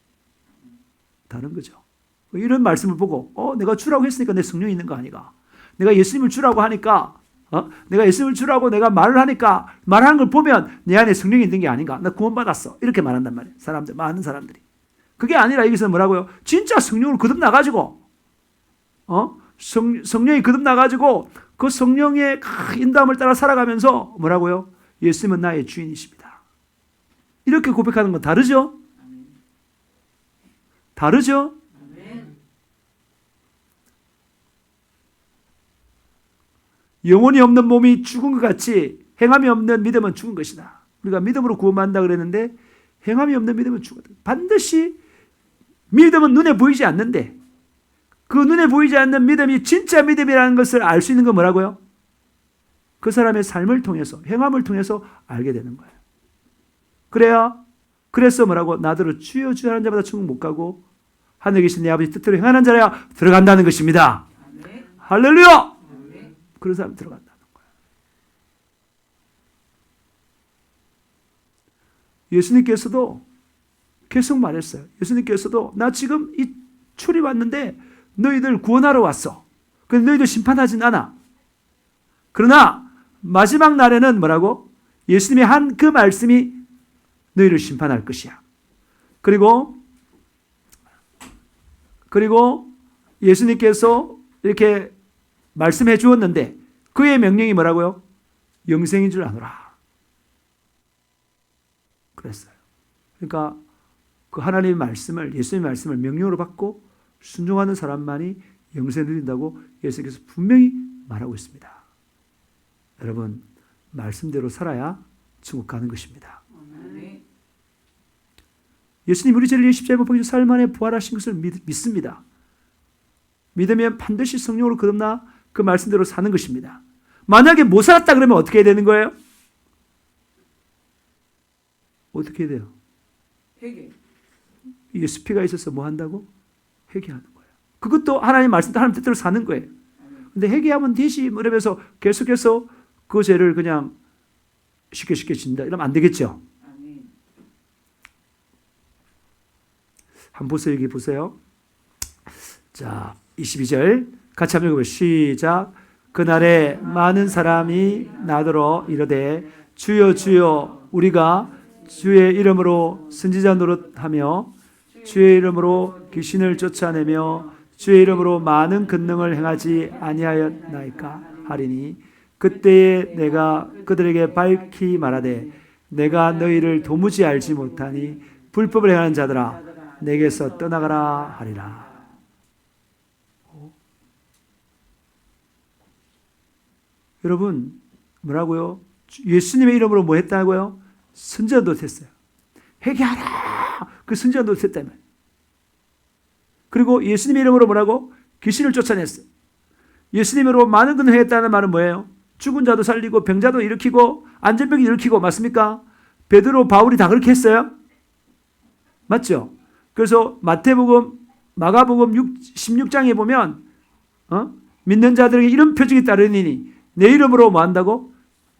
다른 거죠. 이런 말씀을 보고 내가 주라고 했으니까 내 성령이 있는 거 아니가. 내가 예수님을 주라고 하니까 내가 예수님을 주라고 내가 말을 하니까 말하는 걸 보면 내 안에 성령이 있는 게 아닌가. 나 구원받았어. 이렇게 말한단 말이에요. 사람들 많은 사람들이. 그게 아니라 여기서 뭐라고요? 진짜 성령으로 거듭나가지고 성령이 거듭나가지고 그 성령의 인도함을 따라 살아가면서 뭐라고요? 예수님은 나의 주인이십니다. 이렇게 고백하는 건 다르죠? 다르죠? 영혼이 없는 몸이 죽은 것 같이 행함이 없는 믿음은 죽은 것이다. 우리가 믿음으로 구원받는다 그랬는데 행함이 없는 믿음은 죽었다. 반드시 믿음은 눈에 보이지 않는데 그 눈에 보이지 않는 믿음이 진짜 믿음이라는 것을 알 수 있는 건 뭐라고요? 그 사람의 삶을 통해서 행함을 통해서 알게 되는 거예요. 그래서 뭐라고? 나더러 주여 주여 하는 자마다 천국 못 가고 하늘에 계신 내 아버지 뜻대로 행하는 자라야 들어간다는 것입니다. 할렐루야! 그런 사람이 들어간다는 거예요. 예수님께서도 계속 말했어요. 예수님께서도 나 지금 이 출이 왔는데 너희들 구원하러 왔어. 그래서 너희들 심판하진 않아. 그러나 마지막 날에는 뭐라고? 예수님의 한 그 말씀이 너희를 심판할 것이야. 그리고 예수님께서 이렇게 말씀해 주었는데 그의 명령이 뭐라고요? 영생인 줄 아노라. 그랬어요. 그러니까 그 하나님의 말씀을 예수님의 말씀을 명령으로 받고 순종하는 사람만이 영생을 누린다고 예수님께서 분명히 말하고 있습니다. 여러분 말씀대로 살아야 천국 가는 것입니다. 예수님 우리 죄를 십자가에 못 박히시고 사흘 만에 부활하신 것을 믿습니다. 믿으면 반드시 성령으로 거듭나 그 말씀대로 사는 것입니다. 만약에 못 살았다 그러면 어떻게 해야 되는 거예요? 어떻게 해야 돼요? 회개. 이게 습피가 있어서 뭐 한다고? 회개하는 거예요. 그것도 하나님 말씀, 하나님 뜻대로 사는 거예요. 근데 회개하면 되지 이러면서 계속해서 그 죄를 그냥 쉽게 진다 이러면 안 되겠죠. 한번 보세요. 여기 보세요. 자, 22절 같이 한번 읽어보세요. 시작. 그날에 많은 사람이 나더러 이르되 주여 주여 우리가 주의 이름으로 선지자 노릇하며 주의 이름으로 귀신을 쫓아내며 주의 이름으로 많은 권능을 행하지 아니하였나이까 하리니 그때에 내가 그들에게 밝히 말하되 내가 너희를 도무지 알지 못하니 불법을 행하는 자들아 내게서 떠나가라 하리라. 여러분 뭐라고요? 예수님의 이름으로 뭐 했다고요? 선지자 노릇했어요. 회개하라. 그 선지자 노릇했다며. 그리고 예수님의 이름으로 뭐라고? 귀신을 쫓아냈어요. 예수님으로 많은 것을 했다는 말은 뭐예요? 죽은 자도 살리고 병자도 일으키고 안전병이 일으키고 맞습니까? 베드로 바울이 다 그렇게 했어요. 맞죠? 그래서 마태복음 마가복음 16장에 보면 믿는 자들에게 이런 표적이 따르니니 내 이름으로 뭐 한다고?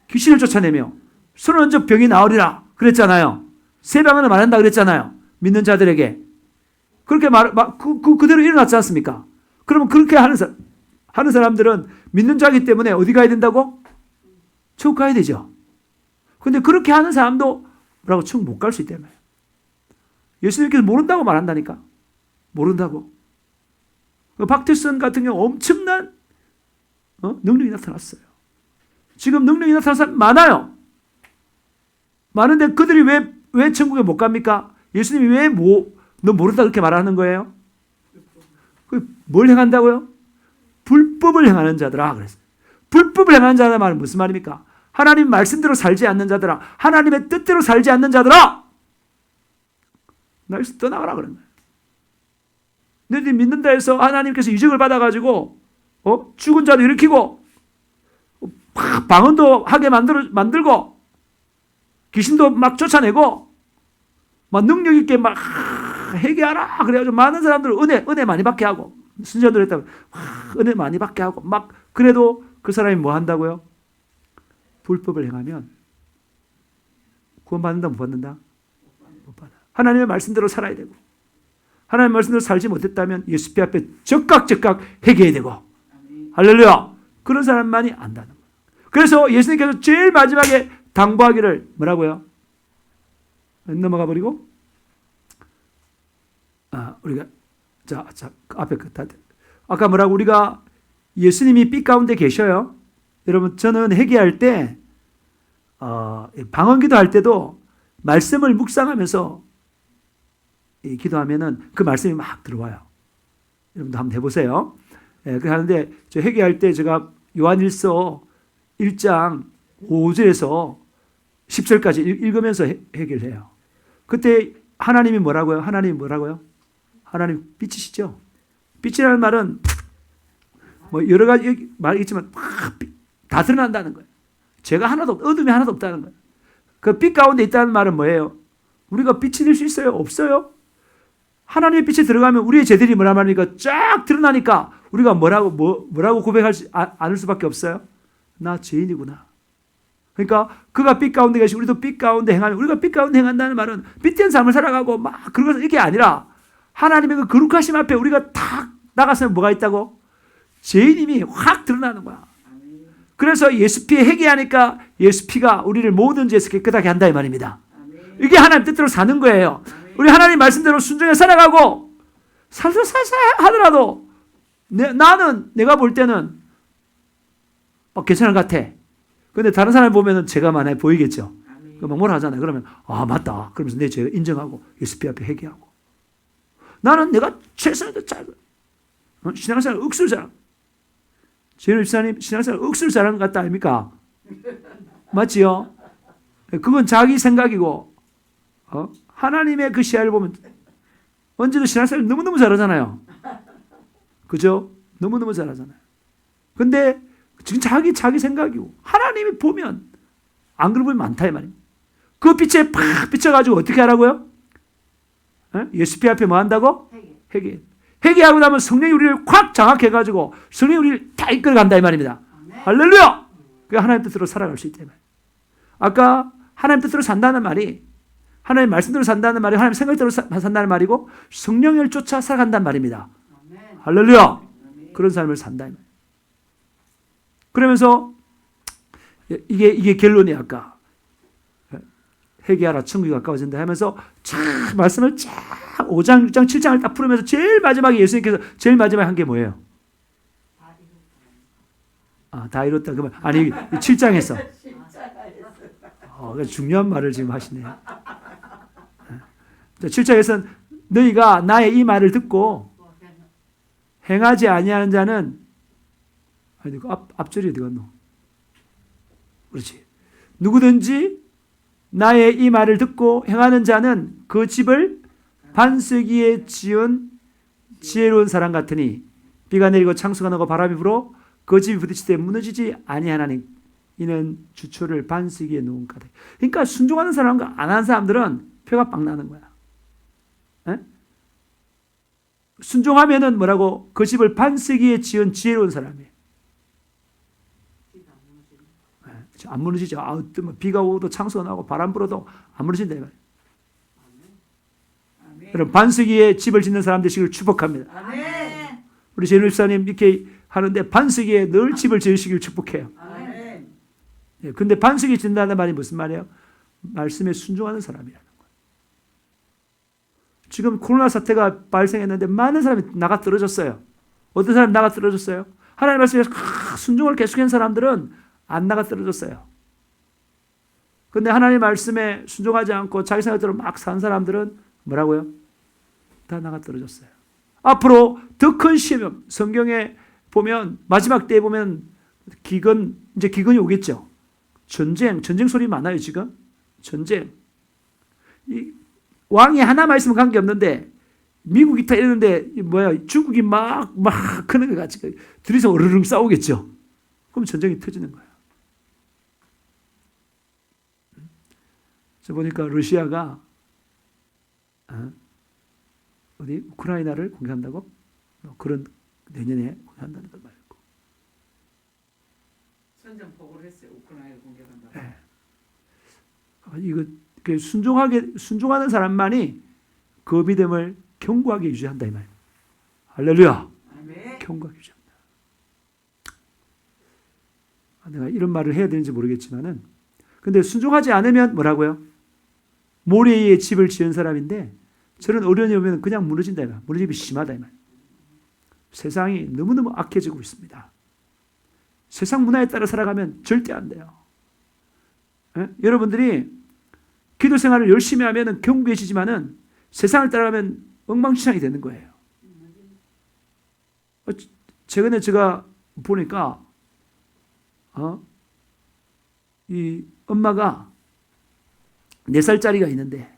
귀신을 쫓아내며 손을 얹어 병이 나으리라 그랬잖아요. 세 방언을 말한다 그랬잖아요. 믿는 자들에게. 그렇게 그대로 일어났지 않습니까? 그러면 그렇게 하는 사람들은 믿는 자이기 때문에 어디 가야 된다고? 천국 가야 되죠. 근데 그렇게 하는 사람도 뭐라고 천국 못 갈 수 있다며. 예수님께서 모른다고 말한다니까. 모른다고. 박태선 같은 경우 엄청난 능력이 나타났어요. 지금 능력이 나타난 사람 많아요. 많은데 그들이 왜 천국에 못 갑니까? 예수님이 왜 너 모른다 그렇게 말하는 거예요? 뭘 행한다고요? 불법을 행하는 자들아 그랬어요. 불법을 행하는 자들아 말은 무슨 말입니까? 하나님 말씀대로 살지 않는 자들아, 하나님의 뜻대로 살지 않는 자들아, 나에서 떠나가라 그런 거예요. 너희들이 믿는다 해서 하나님께서 유적을 받아가지고 죽은 자도 일으키고 방언도 하게 만들고 귀신도 막 쫓아내고 막 능력 있게 막 회개하라 그래가지고 많은 사람들 은혜 많이 받게 하고 순전들 했다고 은혜 많이 받게 하고 막 그래도 그 사람이 뭐 한다고요? 불법을 행하면 구원받는다 못 받는다? 못 받아. 하나님의 말씀대로 살아야 되고 하나님의 말씀대로 살지 못했다면 예수님 앞에 적각 회개해야 되고 할렐루야. 그런 사람만이 안다는 거예요. 그래서 예수님께서 제일 마지막에 당부하기를 뭐라고요? 넘어가 버리고 우리가 자 앞에 아까 뭐라고 우리가 예수님이 빛 가운데 계셔요. 여러분 저는 회개할 때 방언 기도할 때도 말씀을 묵상하면서 기도하면은 그 말씀이 막 들어와요. 여러분도 한번 해보세요. 그렇게 하는데 저 회개할 때 제가 요한일서 1장 5절에서 10절까지 읽으면서 회개를 해요. 그때 하나님이 뭐라고요? 하나님 빛이시죠? 빛이라는 말은 뭐 여러 가지 말이 있지만 다 드러난다는 거예요. 죄가 하나도 어둠이 하나도 없다는 거예요. 그 빛 가운데 있다는 말은 뭐예요? 우리가 빛이 될 수 있어요? 없어요? 하나님의 빛이 들어가면 우리의 죄들이 뭐란 말입니까? 쫙 드러나니까 우리가 뭐라고 고백할 않을 수밖에 없어요? 나 죄인이구나. 그러니까 그가 빛 가운데 계시고 우리도 빛 가운데 행하면 우리가 빛 가운데 행한다는 말은 빛된 삶을 살아가고 막 그런 것 이게 아니라 하나님의 그 거룩하심 앞에 우리가 탁 나갔으면 뭐가 있다고? 죄인임이 확 드러나는 거야. 그래서 예수 피에 회개하니까 예수 피가 우리를 모든 죄에서 깨끗하게 한다 이 말입니다. 이게 하나님 뜻대로 사는 거예요. 우리 하나님 말씀대로 순종해 살아가고 살살살살 하더라도 나는 내가 볼 때는 괜찮은 것 같아. 근데 다른 사람을 보면은 죄가 많아 보이겠죠. 막 뭐라 하잖아요. 그러면 맞다. 그러면서 내 죄를 인정하고 예수 피 앞에 회개하고 나는 내가 최선을 다하고 신앙생활 억수로 잘하고 재현 집사님 신앙생활 억수로 잘하는 것 같다 아닙니까? 맞지요? 그건 자기 생각이고 하나님의 그 시야를 보면 언제도 신앙생활 너무너무 잘하잖아요. 그죠? 너무너무 잘하잖아요. 근데 지금 자기 생각이고 하나님이 보면 안 그런 분이 많다 이 말입니다. 그 빛에 팍 비춰가지고 어떻게 하라고요? 예수 피 앞에 뭐 한다고? 회개하고 나면 성령이 우리를 확 장악해가지고 성령이 우리를 다 이끌어간다 이 말입니다. 할렐루야! 그 하나님 뜻대로 살아갈 수 있다 이 말이에요. 아까 하나님 뜻대로 산다는 말이 하나님 말씀대로 산다는 말이 하나님 생각대로 산다는 말이고 성령을 쫓아 살아간다는 말입니다. 할렐루야! 그런 삶을 산다 이 말이에요. 그러면서 이게 결론이 아까 회개하라 천국이 가까워진다 하면서 쫙 말씀을 쫙 5장, 6장, 7장을 딱 풀으면서 제일 마지막에 예수님께서 제일 마지막에 한 게 뭐예요? 다 이뤘다. 그러면 아니 7장에서 중요한 말을 지금 하시네요. 7장에서는 너희가 나의 이 말을 듣고 행하지 아니하는 자는 아니 앞절이 어디 갔노? 그렇지. 누구든지 나의 이 말을 듣고 행하는 자는 그 집을 반석 위에 지은 지혜로운 사람 같으니 비가 내리고 창수가 나고 바람이 불어 그 집이 부딪히되 무너지지 아니하나니 이는 주초를 반석 위에 놓은 까닭. 그러니까 순종하는 사람과 안 하는 사람들은 표가 빵 나는 거야. 에? 순종하면은 뭐라고? 그 집을 반석 위에 지은 지혜로운 사람이에요. 안 무너지죠. 비가 오도 창수가 나고 바람 불어도 안 무너진다. 여러분 반석 위에 집을 짓는 사람 되시기를 축복합니다. 아멘. 우리 재현 집사님 이렇게 하는데 반석 위에 늘 집을 지으시기를 축복해요. 아멘. 근데 반석 위에 짓는다는 말이 무슨 말이에요? 말씀에 순종하는 사람이라는 거예요. 지금 코로나 사태가 발생했는데 많은 사람이 나가 떨어졌어요. 어떤 사람이 나가 떨어졌어요? 하나님 말씀에 순종을 계속한 사람들은 안 나가 떨어졌어요. 근데 하나님 말씀에 순종하지 않고 자기 생각대로 막 산 사람들은 뭐라고요? 다 나가 떨어졌어요. 앞으로 더 큰 시험, 성경에 보면 마지막 때에 보면 이제 기근이 오겠죠. 전쟁 소리 많아요 지금. 전쟁. 이 왕이 하나만 있으면 관계없는데 미국이 다 이러는데 중국이 막 크는 것 같이 둘이서 으르릉 싸우겠죠. 그럼 전쟁이 터지는 거예요. 저 보니까 러시아가 어디 우크라이나를 공격한다고? 그런 내년에 공격한다는 걸 말고. 선전포고를 했어요. 우크라이나를 공격한다고. 네. 이거 순종하는 사람만이 그 믿음을 견고하게 유지한다 이 말이에요. 할렐루야. 아멘. 견고하게 유지한다. 내가 이런 말을 해야 되는지 모르겠지만은, 근데 순종하지 않으면 뭐라고요? 모래에 집을 지은 사람인데 저런 어려움이 오면 그냥 무너진다 이 말. 무너짐이 심하다 이 말. 세상이 너무너무 악해지고 있습니다. 세상 문화에 따라 살아가면 절대 안 돼요. 여러분들이 기도 생활을 열심히 하면 견고해지지만은 세상을 따라가면 엉망진창이 되는 거예요. 최근에 제가 보니까 이 엄마가 4살짜리가 있는데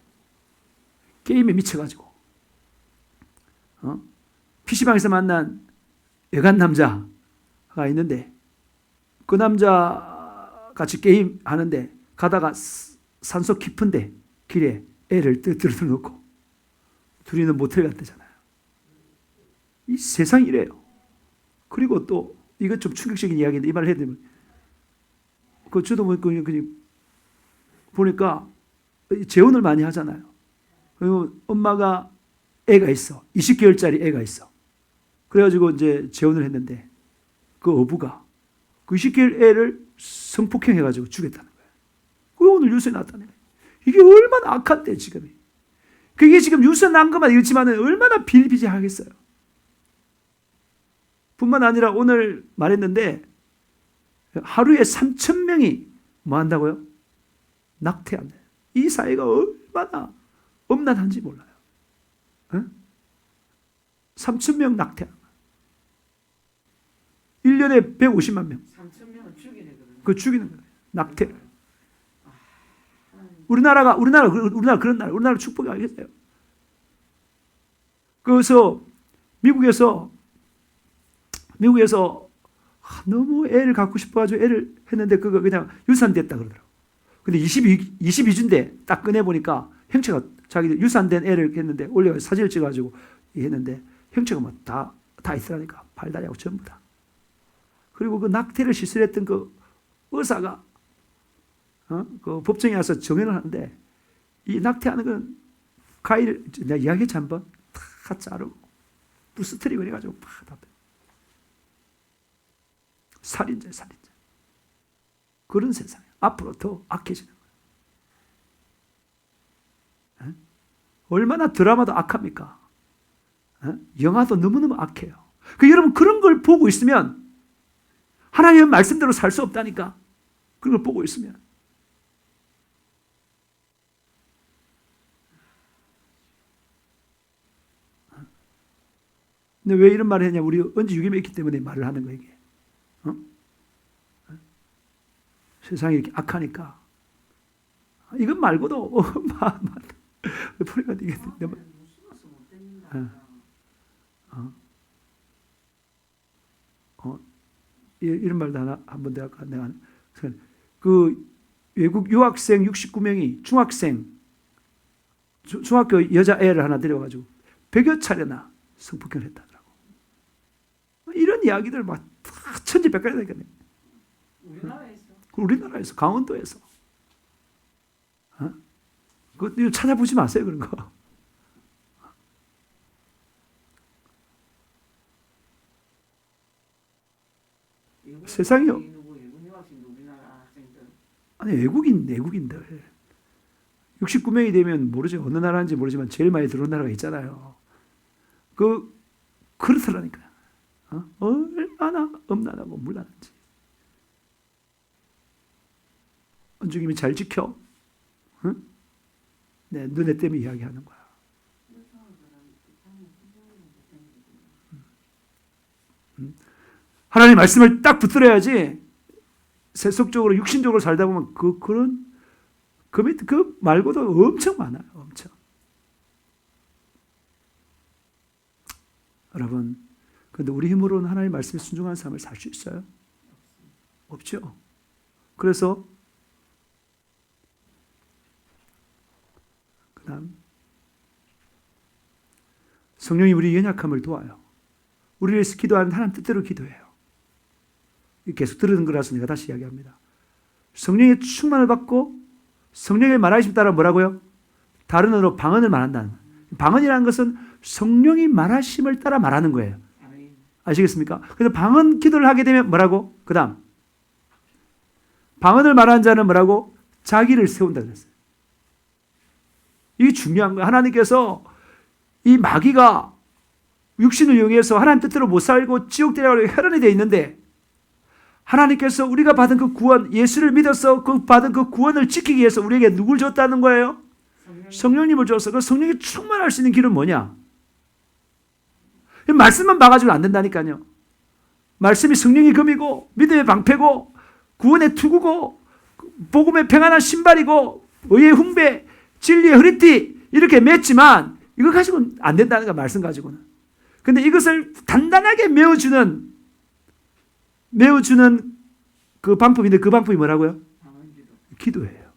게임에 미쳐가지고 PC방에서 만난 외간 남자가 있는데 그 남자 같이 게임 하는데 가다가 산속 깊은데 길에 애를 들어 놓고 둘이는 모텔 갔대잖아요. 이 세상이 이래요. 그리고 또 이건 좀 충격적인 이야기인데 이 말을 해야 되면 저도 보니까 재혼을 많이 하잖아요. 그리고 엄마가 애가 있어. 20개월짜리 애가 있어. 그래가지고 이제 재혼을 했는데 그 어부가 그 20개월 애를 성폭행해가지고 죽였다는 거예요. 그게 오늘 뉴스에 나왔다는 거예요. 이게 얼마나 악한데 지금이. 그게 지금 뉴스에 난 것만 읽지만 얼마나 비일비재하겠어요. 뿐만 아니라 오늘 말했는데 하루에 3,000명이 뭐 한다고요? 낙태한다. 이 사회가 얼마나 엄난한지 몰라요. 3,000명 낙태한 거예요. 1년에 150만 명. 3,000명은 죽이네 그러면. 그 죽이는 거예요. 낙태를. 우리나라 그런 나라. 우리나라 축복이 아니겠어요. 그래서 미국에서 너무 애를 갖고 싶어가지고 애를 했는데 그거 그냥 유산됐다 그러더라고. 근데 22주인데 딱 꺼내보니까 형체가 자기 유산된 애를 했는데 올려 사진을 찍어가지고 했는데 형체가 막 다 있으라니까. 발다리하고 전부 다. 그리고 그 낙태를 시술했던 그 의사가 그 법정에 와서 정연을 하는데 이 낙태하는 건 가위를 내가 이야기했지 한번 다 자르고 부스트링을 해가지고 다 살인자. 그런 세상이에요. 앞으로 더 악해지는 거예요. 얼마나 드라마도 악합니까? 영화도 너무너무 악해요. 여러분 그런 걸 보고 있으면 하나님의 말씀대로 살 수 없다니까. 그런 걸 보고 있으면. 근데 왜 이런 말을 했냐? 우리 언제 유기에 있기 때문에 말을 하는 거예요. 이게. 세상이 이렇게 악하니까. 이것 말고도 보니까 이게 너무 이런 말도 하나 한번 내가 그 외국 유학생 69명이 중학교 여자애를 하나 데려가지고 100여 차례나 성폭행을 했다더라고. 이런 이야기들 막 천지백과니까요. 우리나라에서 강원도에서 그거 찾아보지 마세요 그런 거. 세상이요. 아니 외국인들 69명이 되면 모르지 어느 나라인지 모르지만 제일 많이 들어온 나라가 있잖아요. 그렇더라니까요. 얼마나 엄난하고 문란한지. 언중님이 잘 지켜. 응? 내 눈에 띄면 이야기하는 거야. 하나님 말씀을 딱 붙들어야지 세속적으로 육신적으로 살다 보면 그 말고도 엄청 많아요. 엄청. 여러분, 그런데 우리 힘으로는 하나님 말씀에 순종하는 삶을 살 수 있어요? 없죠. 그래서 그다음 성령이 우리 연약함을 도와요. 우리를 위해서 기도하는 하나님 뜻대로 기도해요. 계속 들은 거라서 내가 다시 이야기합니다. 성령의 충만을 받고 성령의 말하심 따라 뭐라고요? 다른 언어로 방언을 말한다는. 방언이라는 것은 성령이 말하심을 따라 말하는 거예요. 아시겠습니까? 그래서 방언 기도를 하게 되면 뭐라고? 그 다음 방언을 말하는 자는 뭐라고? 자기를 세운다 그랬어요. 이게 중요한 거예요. 하나님께서 이 마귀가 육신을 이용해서 하나님 뜻대로 못 살고 지옥 데려가려고 혈안이 되어 있는데 하나님께서 우리가 받은 그 구원, 예수를 믿어서 받은 그 구원을 지키기 위해서 우리에게 누굴 줬다는 거예요? 성령님을 줬어. 그 성령이 충만할 수 있는 길은 뭐냐? 말씀만 봐가지고 안 된다니까요. 말씀이 성령의 금이고 믿음의 방패고 구원의 투구고 복음의 평안한 신발이고 의의 훈배, 진리의 허리띠 이렇게 맸지만 이거 가지고는 안 된다는 거야. 말씀 가지고는. 근데 이것을 단단하게 메워주는 그 방법인데 그 방법이 뭐라고요? 기도예요.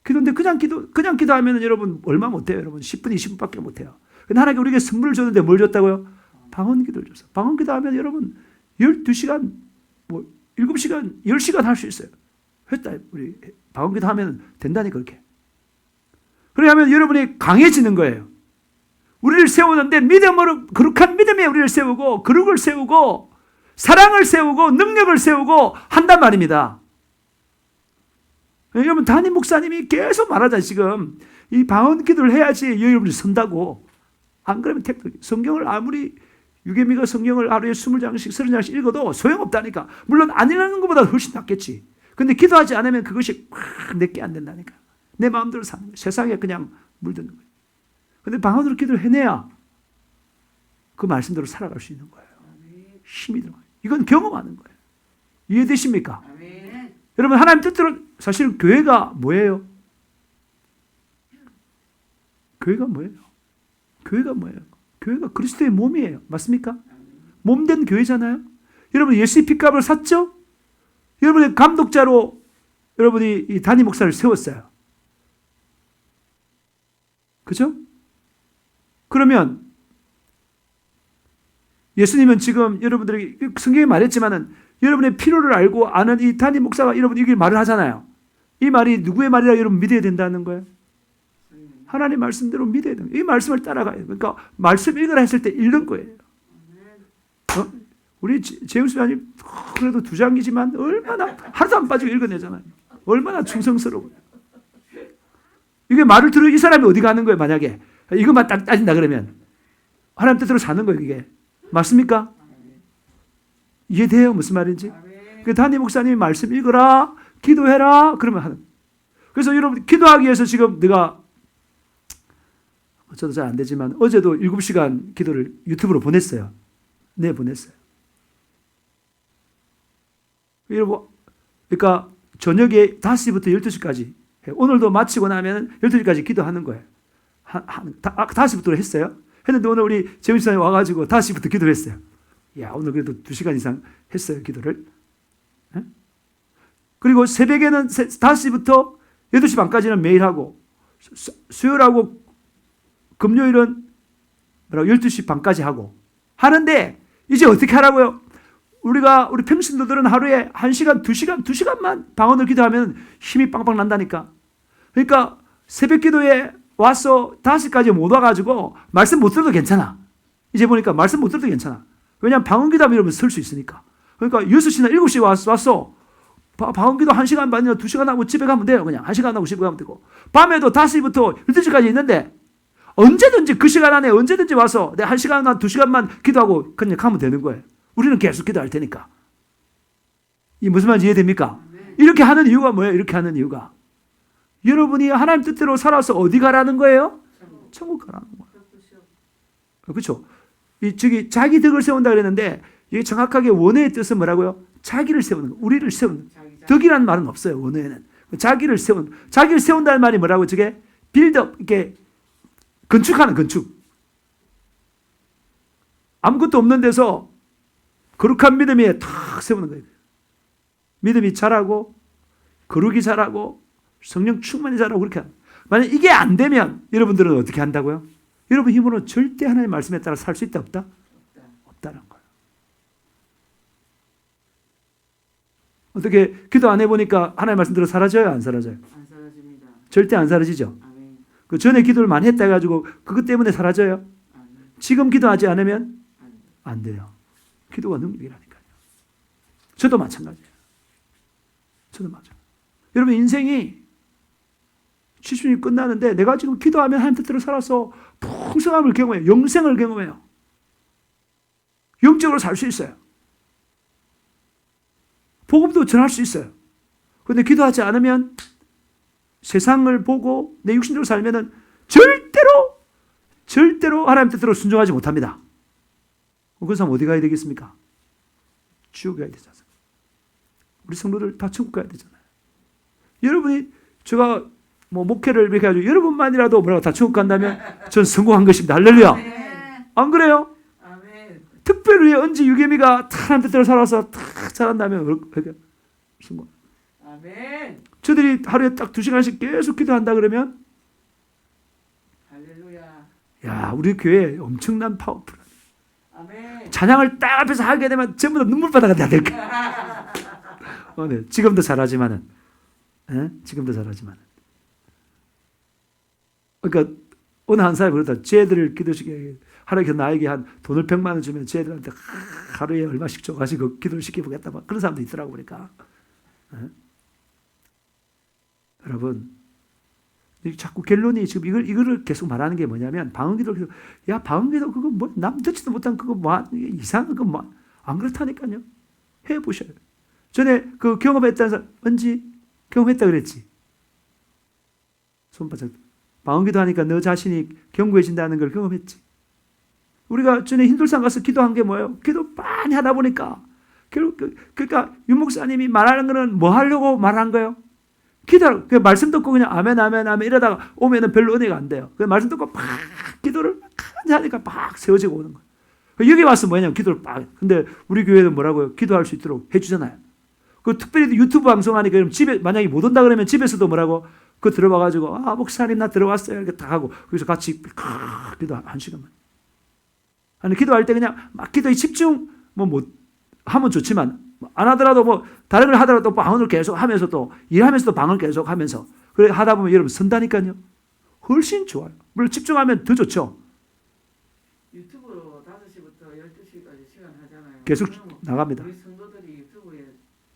기도인데 그냥 기도하면 여러분 얼마 못해요. 여러분 10분, 20분밖에 못해요. 근데 하나님께 우리에게 선물을 줬는데 뭘 줬다고요? 방언 기도를 줬어요. 방언 기도하면 여러분 12시간, 7시간, 10시간 할 수 있어요. 했다. 우리 방언 기도하면 된다니까 그렇게. 그러면 여러분이 강해지는 거예요. 우리를 세우는데 믿음으로 거룩한 믿음에 우리를 세우고 거룩을 세우고 사랑을 세우고 능력을 세우고 한단 말입니다. 여러분 담임 목사님이 계속 말하잖아요. 지금 이 방언 기도를 해야지 여러분이 선다고. 안 그러면 성경을 아무리 유계미가 성경을 하루에 20장씩 30장씩 읽어도 소용없다니까. 물론 안 읽는 것보다 훨씬 낫겠지. 근데 기도하지 않으면 그것이 내게 안 된다니까. 내 마음대로 사는 거예요. 세상에 그냥 물드는 거예요. 근데 방언으로 기도를 해내야 그 말씀대로 살아갈 수 있는 거예요. 힘이 들어가요. 이건 경험하는 거예요. 이해되십니까? 아멘. 여러분 하나님 뜻대로 사실 교회가 뭐예요? 교회가 뭐예요? 교회가 뭐예요? 교회가 그리스도의 몸이에요. 맞습니까? 몸된 교회잖아요. 여러분 예수의 핏값을 샀죠? 여러분의 감독자로 여러분이 이 담임 목사를 세웠어요. 그죠? 그러면 예수님은 지금 여러분들에게 성경에 말했지만은 여러분의 필요를 알고 아는 이 담임 목사가 여러분 이게 말을 하잖아요. 이 말이 누구의 말이라 여러분 믿어야 된다는 거예요. 하나님 말씀대로 믿어야 돼요. 이 말씀을 따라가야 돼요. 그러니까 말씀 읽으라 했을 때 읽는 거예요. 우리 제임스 교수님 그래도 2장이지만 얼마나 하루도 안 빠지고 읽어내잖아요. 얼마나 충성스러워요. 이게 말을 들으 이 사람이 어디 가는 거예요? 만약에 이것만 딱 따진다 그러면 하나님 뜻대로 사는 거예요. 이게 맞습니까? 이해돼요? 무슨 말인지? 그 담임 목사님이 말씀 읽어라, 기도해라 그러면 하는. 그래서 여러분 기도하기 위해서 지금 내가 저도 잘 안 되지만 어제도 7시간 기도를 유튜브로 보냈어요. 네, 보냈어요. 여러분, 그러니까 저녁에 5시부터 12시까지 오늘도 마치고 나면 12시까지 기도하는 거예요. 5시부터 했어요. 했는데 오늘 우리 재훈씨님 와가지고 5시부터 기도를 했어요. 야, 오늘 그래도 2시간 이상 했어요, 기도를. 네? 그리고 새벽에는 5시부터 8시 반까지는 매일 하고 수요일하고 금요일은 12시 반까지 하고 하는데 이제 어떻게 하라고요? 우리 평신도들은 하루에 1시간, 2시간만 방언을 기도하면 힘이 빵빵 난다니까. 그러니까 새벽 기도에 와서 5시까지 못 와가지고 말씀 못 들어도 괜찮아. 이제 보니까 말씀 못 들어도 괜찮아. 왜냐하면 방언 기도하면 여러분 설 수 있으니까. 그러니까 6시나 7시에 왔어. 방언 기도 1시간 반이나 2시간 하고 집에 가면 돼요. 그냥 1시간 하고 집에 가면 되고. 밤에도 5시부터 12시까지 있는데 언제든지 그 시간 안에 언제든지 와서 내가 1시간이나 2시간만 기도하고 그냥 가면 되는 거예요. 우리는 계속 기도할 테니까. 이 무슨 말인지 이해됩니까? 이렇게 하는 이유가 뭐예요? 이렇게 하는 이유가 여러분이 하나님 뜻대로 살아서 어디 가라는 거예요? 천국 가라는 거예요. 그렇죠? 저기 자기 덕을 세운다 그랬는데 이게 정확하게 원어의 뜻은 뭐라고요? 자기를 세우는 거, 우리를 세우는 거. 자기 덕이라는 말은 없어요. 원어에는. 자기를 세운다는 말이 뭐라고? 저게 빌드업, 이렇게 건축하는 건축. 아무것도 없는 데서 거룩한 믿음이 탁 세우는 거예요. 믿음이 자라고, 거룩이 자라고, 성령 충만이 자라고 그렇게 합니다. 만약 이게 안 되면 여러분들은 어떻게 한다고요? 여러분 힘으로는 절대 하나님의 말씀에 따라 살 수 있다 없다? 없다. 없다는 거예요. 어떻게 기도 안 해보니까 하나님의 말씀 들어 사라져요? 안 사라져요? 안 사라집니다. 절대 안 사라지죠? 아멘. 그 전에 기도를 많이 했다 해가지고 그것 때문에 사라져요? 아멘. 지금 기도하지 않으면 아멘. 안 돼요. 기도가 능력이라니까요. 저도 마찬가지예요. 저도 마찬가지예요. 여러분 인생이 70년이 끝나는데 내가 지금 기도하면 하나님 뜻대로 살아서 풍성함을 경험해요. 영생을 경험해요. 영적으로 살 수 있어요. 복음도 전할 수 있어요. 그런데 기도하지 않으면 세상을 보고 내 육신대로 살면은 절대로 하나님 뜻대로 순종하지 못합니다. 그 사람 어디 가야 되겠습니까? 지옥 가야 되잖아요. 우리 성도들 다 천국 가야 되잖아요. 여러분이 제가 뭐 목회를 이렇게 해가지고 여러분만이라도 뭐라고 다 천국 간다면 전 성공한 것입니다. 할렐루야. 아멘. 안 그래요? 아멘. 특별히 언제 유개미가 하나님 뜻대로 살아서 탁 자란다면 그렇게 성공. 아멘. 저들이 하루에 딱 2시간씩 계속 기도한다 그러면 할렐루야. 야 우리 교회 엄청난 파워풀. 아멘. 찬양을 딱 앞에서 하게 되면 전부 다 눈물바다가 돼야 될 거야. 네. 지금도 잘하지만은, 지금도 잘하지만은. 그러니까 어느 한 사람이 그러다 쟤들을 기도시키게 하루에 나에게 한 돈을 100만 원 주면 쟤들한테 하루에 얼마씩 줘가지고 기도를 시켜보겠다 막 그런 사람도 있더라고 보니까. 여러분 자꾸 결론이 지금 이거를 계속 말하는 게 뭐냐면 방언기도 계속 야 방언기도 그거 뭐 남 듣지도 못한 그거 뭐 이상한 거 뭐 안 그렇다니까요. 해보셔요. 전에 그 경험했다는 사람 언제 경험했다 그랬지. 손바닥 방언기도 하니까 너 자신이 견고해진다는 걸 경험했지. 우리가 전에 흰돌산 가서 기도한 게 뭐예요? 기도 많이 하다 보니까 결국 그러니까 윤 목사님이 말하는 거는 뭐 하려고 말한 거예요? 기도를 그 말씀 듣고 그냥 아멘 아멘 아멘 이러다가 오면은 별로 은혜가 안 돼요. 그 말씀 듣고 막 기도를 많이 하니까 막 세워지고 오는 거예요. 여기 와서 뭐냐면 기도를 막 근데 우리 교회는 뭐라고요? 기도할 수 있도록 해주잖아요. 그 특별히 유튜브 방송하니까 그럼 집에 만약에 못 온다 그러면 집에서도 뭐라고 그 들어와가지고 아 목사님 나 들어왔어요 이렇게 다 하고 거기서 같이 기도 1시간만. 아니 기도할 때 그냥 막 기도에 집중 뭐 못 하면 좋지만 안 하더라도 뭐 다른 걸 하더라도 방언을 계속 하면서 또 일하면서도 방언을 계속 하면서 그래 하다 보면 여러분 선다니까요. 훨씬 좋아요. 물론 집중하면 더 좋죠. 유튜브로 5시부터 12시까지 시간 하잖아요. 계속 그러면 나갑니다. 우리 성도들이 유튜브에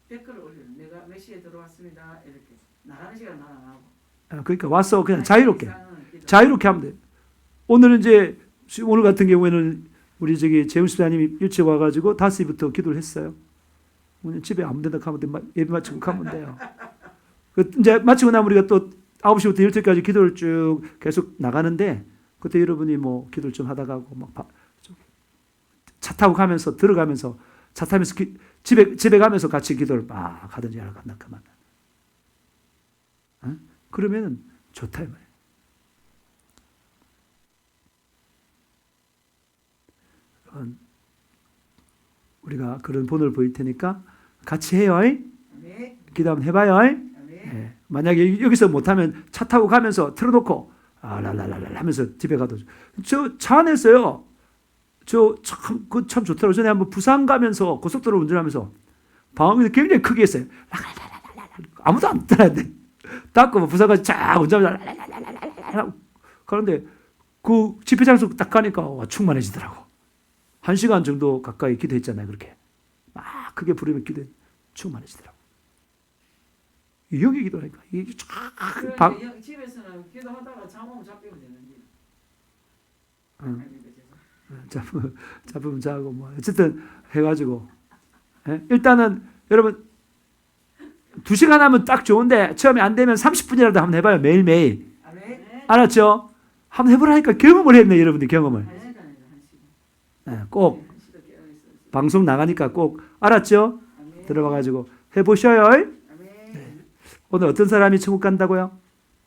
댓글을 올려요. 내가 몇 시에 들어왔습니다. 이렇게 나가는 시간 안 하고. 그러니까 와서 그냥 한 자유롭게 시간 이상은 기도. 자유롭게 하면 돼요. 오늘은 이제 오늘 같은 경우에는 우리 저기 재훈 집사님이 일찍 와가지고 5시부터 기도를 했어요. 오늘 집에 아무 데나 가면 돼. 예배 마치고 가면 돼요. 그 이제 마치고 나면 우리가 또 9시부터 12시까지 기도를 쭉 계속 나가는데 그때 여러분이 뭐 기도를 좀 하다가 막 차 타고 가면서 들어가면서 차 타면서 집에 가면서 같이 기도를 막 하든지 하나 그만. 그러면 좋다 이 말이에요. 우리가 그런 본을 보일 테니까 같이 해요. 아멘. 기도 한번 해봐요. 아멘. 예. 만약에 여기서 못하면 차 타고 가면서 틀어놓고 랄랄랄랄 하면서 집에 가도 저 차 안에서요. 참 좋더라고요. 전에 한번 부산 가면서 고속도로 운전하면서 방언이 굉장히 크게 했어요. 아무도 안 따라야 닦고 부산까지 쫙 운전하면서 그런데 그 집회 장소 딱 가니까 와, 충만해지더라고. 1시간 정도 가까이 기도했잖아요. 그렇게 막 크게 부르면 기도 충만해지더라고. 여기 기도하니까 이게 그런데 집에서는 기도하다가 잠 오면 잡히면 되는지. 잡으면 자고 뭐 어쨌든 해가지고 일단은 여러분 2시간 하면 딱 좋은데 처음에 안 되면 30분이라도 한번 해봐요. 매일매일. 아멘. 알았죠? 한번 해보라니까 경험을 했네. 여러분들 경험을. 1시간이죠. 1시간. 꼭 네, 1시간 깨어있어요. 방송 나가니까 꼭 알았죠? 아멘. 들어가가지고 해보셔요. 아멘. 오늘 어떤 사람이 천국 간다고요?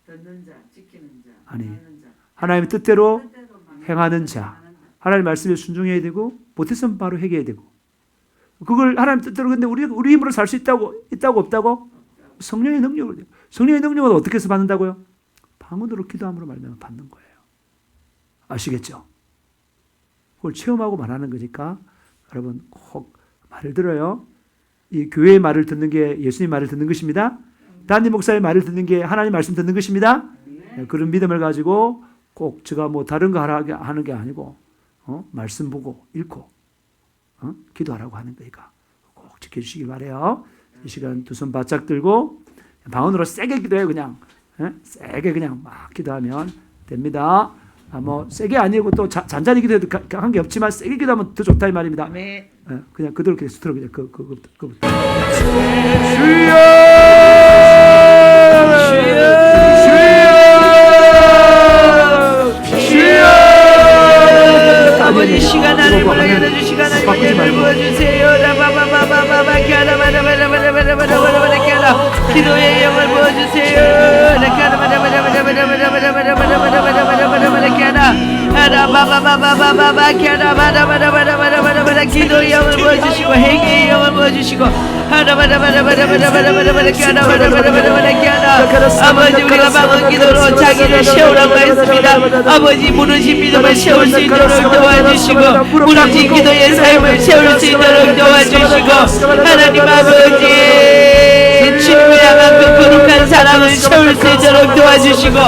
듣는 자, 지키는 자, 아니, 행하는 자. 하나님의 뜻대로 뜻대로만 행하는 자. 행하는 자. 하나님 말씀에 순종해야 되고 못했으면 바로 회개해야 되고 그걸 하나님 뜻대로 근데 우리 힘으로 살 수 있다고 없다고? 성령의 능력을 성령의 능력은 어떻게 해서 받는다고요? 방언으로 기도함으로 말미암아 받는 거예요. 아시겠죠? 그걸 체험하고 말하는 거니까 여러분 꼭 말을 들어요. 이 교회의 말을 듣는 게 예수님 말을 듣는 것입니다. 담임 목사의 말을 듣는 게 하나님 말씀 듣는 것입니다. 네, 그런 믿음을 가지고 꼭 제가 뭐 다른 거 하는 게 아니고 말씀 보고 읽고 기도하라고 하는 거니까 꼭 지켜주시기 바래요. 이 시간 두 손 바짝 들고 방언으로 세게 기도해요. 그냥 세게 그냥 막 기도하면 됩니다. 뭐 세게 아니고 또 잔잔히 기도해도 한 게 없지만 세게 기도하면 더 좋다 이 말입니다. 아멘. 그냥 그대로 계속 들어 그냥 그부터. 아버지 시간 안을 보내주시고 시간 안을 부어주세요. 기도의 영을 부어주세요. 기도의 영을 부어주시고 행위의 영을 부어주시고 아버지 우리가 막은 기도로 자기를 세우라고 했습니다. 아버지 무너진 믿음을 세울 수 있도록 도와주시고 무너진 기도의 삶을 세울 수 있도록 도와주시고 하나님 아버지 주님을 향한 그 거룩한 사랑을 세울 수 있도록 도와주시고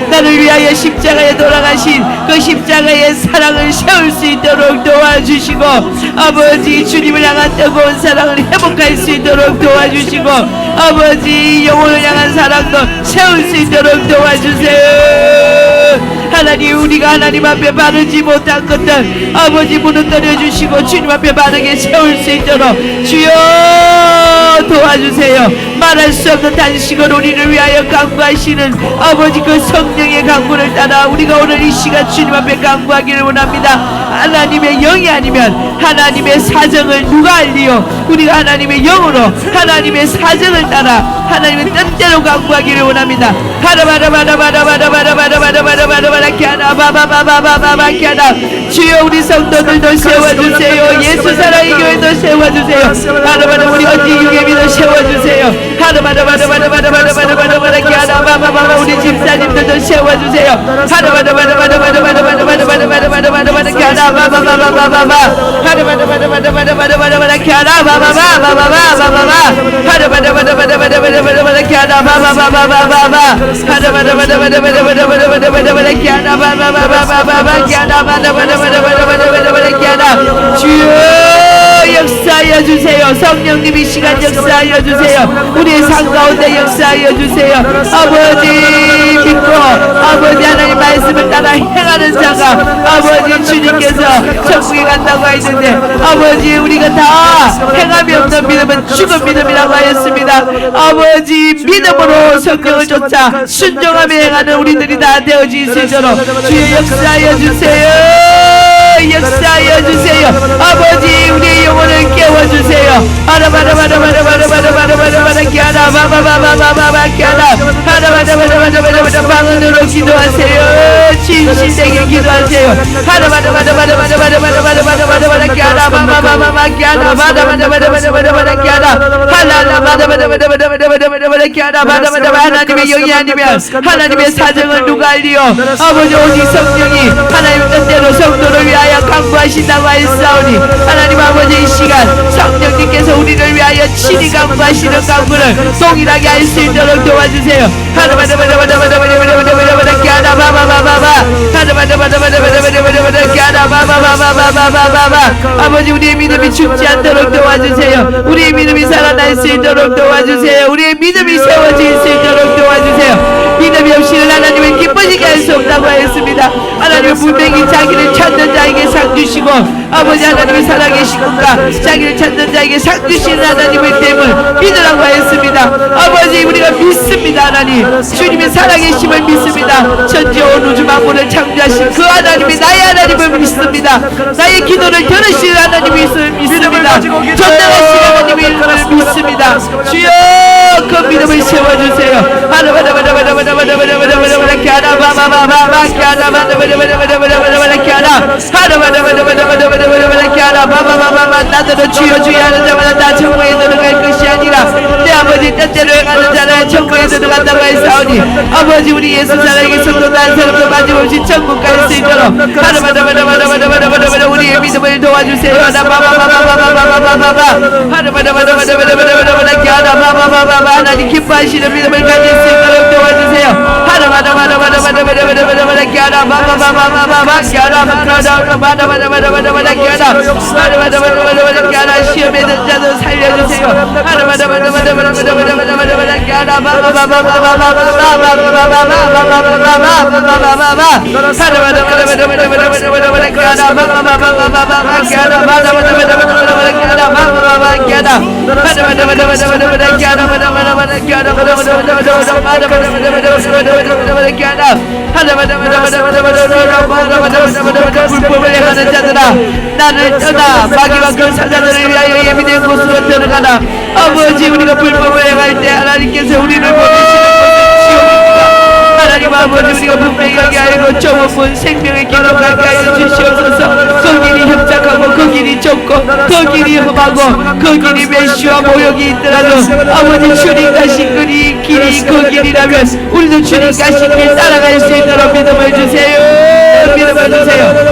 나를 위하여 십자가에 돌아가신 그 십자가의 사랑을 세울 수 있도록 도와주시고 아버지 주님을 향한 뜨거운 사랑을 회복할 수 있도록 도와주시고 아버지 영혼을 향한 사랑도 세울 수 있도록 도와주세요. 하나님 우리가 하나님 앞에 바르지 못한 것들 아버지 무너뜨려 주시고 주님 앞에 바르게 세울 수 있도록 주여 도와주세요. 말할 수 없는 단식을 우리를 위하여 강구하시는 아버지 그 성령의 강구를 따라 우리가 오늘 이 시간 주님 앞에 강구하기를 원합니다. 하나님의 영이 아니면 하나님의 사정을 누가 알리요? 우리가 하나님의 영으로 하나님의 사정을 따라 하나님의 뜻대로 강구하기를 원합니다. 주여 우리 성도들도 세워주세요. 예수 사랑의 교회도 세워주세요. 우리 언지 유개비도 세워주세요. 우리 집사님들도 세워주세요. 주여 역사하여 주세요. 성령님이 시간 역사하여 주세요. 우리의 삶 가운데 역사하여 주세요. 아버지 믿고 아버지 하나님 말씀을 따라 행하는 자가 아버지 주님께서 천국에 간다고 하였는데 아버지 우리가 다 행함이 없는 믿음은 죽은 믿음이라고 하였습니다. 아버지 믿음으로 성경을 쫓아 순종하며 행하는 우리들이 다 되어질 수 있도록 주여 역사하여 주세요. 역사하여 주세요. 아버지 우리의 영혼을 깨워주세요. 방언으로 기도하세요. 진실되게 기도하세요. 하나님의 영이 아니면 하나님의 사정을 누가 알리요? 아버지 오직 성령이 하나님 뜻대로 성도를 위하여 강구하신다고 하였사오니 하나님 아버지 이 시간 성령님께서 우리를 위하여 친히 강구하시는 강구를 동일하게 할 수 있도록 도와주세요. 아버지 우리의 믿음이 죽지 않도록 도와주세요. 우리의 믿음이 살아날 수 있도록 도와주세요. 우리의 믿음이 세워질 수 있도록 도와주세요. 믿음이 없이는 하나님을 기쁘시게 할 수 없다고 하였습니다. 하나님은 분명히 자기를 찾는 자에게 상 주시고 아버지 하나님의 살아계신 분과 자기를 찾는 자에게 상 주시는 하나님의 됨을 믿으라고 하였습니다. 아버지 우리가 믿습니다. 하나님 주님의 살아계심을 믿습니다. 천지 온 우주 만물을 창조하신 그 하나님이 나의 하나님을 믿습니다. 믿습니다. 나의 기도를 들으시는 하나님이 믿습니다. 전능하신 하나님을 믿습니다. 주여 그 믿음을 세워주세요. 나더러 주여 주여 하는 자마다 다 천국에 들어갈 것이 아니라 내 아버지 뜻대로 행하는 자는 천국에 들어간다고 했사오니 아버지 우리 예수 사랑의 성도 난 사람도 빠짐없이 천국 갈 수 있도록 우리의 믿음을 도와주세요. 하나님 기뻐하시는 믿음을 가질 수 있도록 도와주세요. 시험에 든 자도 살려주세요. 불법을 행하는 자들아 나를 떠나 마귀와 그 사자들을 위하여 예비된 곳으로 들어가라. 아버지 우리가 불법을 행할 때 하나님께서 우리를 보내시는 곳은 지옥입니다. 하나님 아버지 우리가 분명히 알고 좁은 생명의 길로 가게 하여 주시옵소서. 그 길이 협착하고 그 길이 좁고 그 길이 험하고 그 길이 메시와 모욕이 있더라도 아버지 주님 가신 길이 그 길이라면 우리도 주님 가신 길 따라갈 수 있도록 믿음을 주세요. 믿음을 주세요.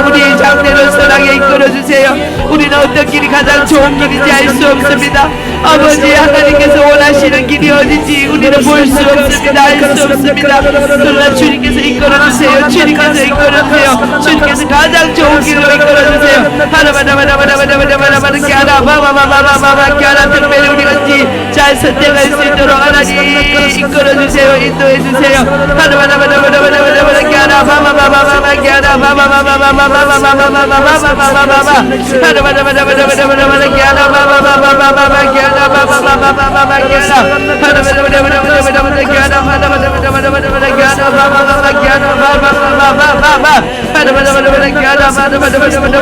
우리의 장래를 선하게 이끌어주세요. 우리는 어떤 길이 가장 좋은 길인지 알 수 없습니다. 아버지 하나님께서 원하시는 길이 어딘지 우리는 볼 수 없습니다. 알 수 없습니다. 그러나 주님께서 이끌어주세요. 주님께서 이끌어주세요. 주님께서 가장 좋은 길로 이끌어주세요. 특별히 우리가 잘 선택할 수 있도록 하나님 이끌어주세요. 인도해주세요.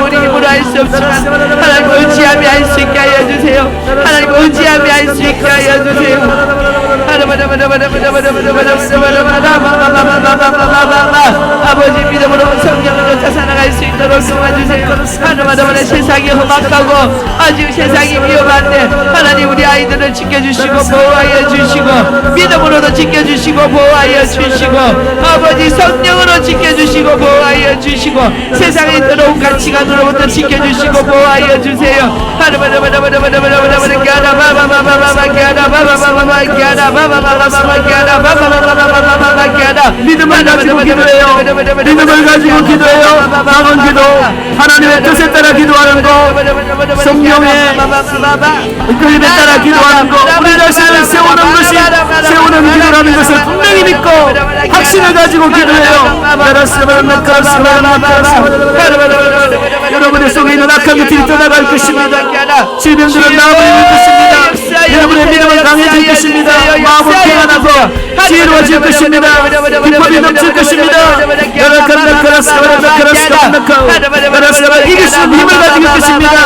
우리 힘으로 할 수 없지만 하나님 의지함이 할 수 있게 하여 주세요. 하나님 의지함이 할 수 있게 하여 주세요. 아버지 믿음으로 성령을 쫓아 살아갈 수 있도록 도와주세요. 하나마다 세상이 험악하고 아직 세상이 위험한데 하나님 우리 아이들을 지켜주시고 보호하여 주시고 믿음으로도 지켜주시고 보호하여 주시고 아버지 성령으로 지켜주시고 보호하여 주시고 세상에 들어온 가치관으로부터 지켜주시고 보호하여 주세요. 믿음을 가지고 기도해요. 믿음을 가지고 기도해요. 남은 기도 하나님의 뜻에 따라 기도하는 거 성령의 이끌림에 따라 기도하는 거 우리 자신을 세우는 것이 세우는 기도라는 것을 분명히 믿고 확신을 가지고 기도해요. 여러분의 속에 있는 악한 것들이 떠나갈 것입니다. 질병들은 나아버릴 것입니다. 여러분의 믿음은 강해질 것입니다. 마음은 평안하고 지혜로워질 것입니다. 기쁨이 넘칠 것입니다. 이길 수 있는 힘을 가지고 있습니다.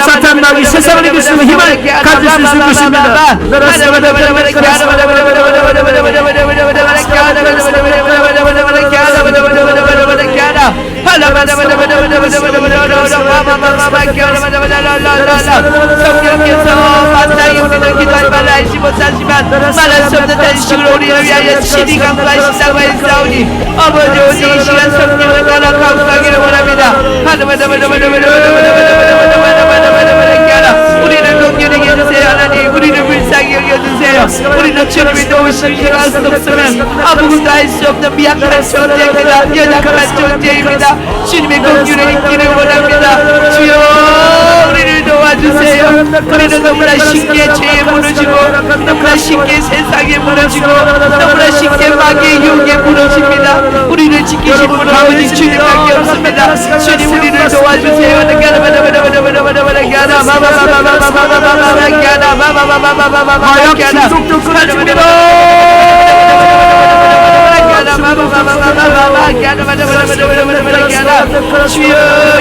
사탄 마귀 세상을 이길 수 있는 힘을 가질 수 있을 것입니다. 성령께서 마땅히 우리는 기도할 말을 알지 못하지만 말할 수 없는 단식으로 우리를 위하여 친히 강구하신다고 했사오니 아버지 오직 이 시간 성령을 따라 강구하기를 원합니다. 우리를 긍휼히 여겨주세요. 하나님 우리를 불쌍히 여겨주세요. 우리는 주님이 도우심이 할 수 없으면 아무것도 할 수 없는 미약한 존재입니다. 연약한 존재입니다. 주님의 긍휼을 있기를 원합니다. 주여 우리를 도와주세요. 우리는 너무나 쉽게 죄에 무너지고 너무나 쉽게 세상에 무너지고 너무나 쉽게 마귀의 유혹에 무너집니다. 우리를 지키신 분은 오직 주님밖에 없습니다. 주님 우리를 도와주세요. 마약 중독도 끊어집니다. 주여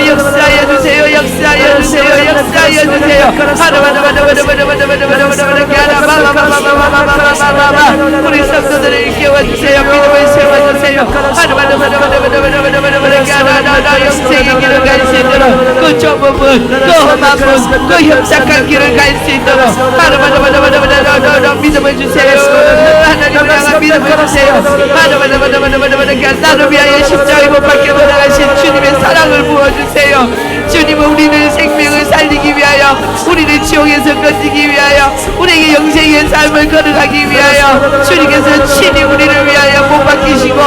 역사해 주세요. 역사해 주세요. 역사해 주세요. 우리 성도들을 깨워주세요. 믿음을 세워주세요. 영생의 길을 갈 수 있도록 그 좁은 문, 그 험한 문, 그 협착한 길을 갈 수 있도록 믿음을 주세요. 하나님을 향한 믿음을 주세요. 나를 위하여 십자가에 못 박혀 돌아가신 주님의 사랑을 부어주세요. 주님은 우리를 생명을 살리기 위하여, 우리를 지옥에서 건지기 위하여, 우리에게 영생의 삶을 걸어가기 위하여 주님께서 친히 우리를 위하여 못 박히시고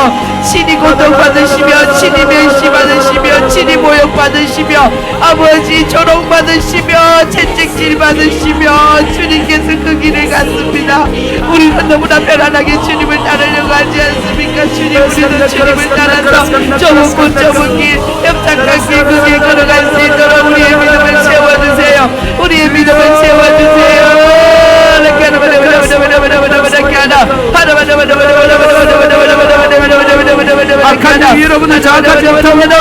친히 고통받으시며 친히 멸시받으시며 친히 모욕받으시며 아버지 조롱받으시며 채찍질 받으시며 주님께서 그 길을 갔습니다. 우리는 너무나 편안하게 주님을 따르려고 하지 않습니까? 주님, 우리는 주님을 따라서 좁은 문 좁은 길 협착한 길 그 길 걸어갈 수 있도록 우리의 믿음을 세워주세요. 우리의 믿음을 세워주세요. 악한 영이 여러분을 장악하지 못합니다.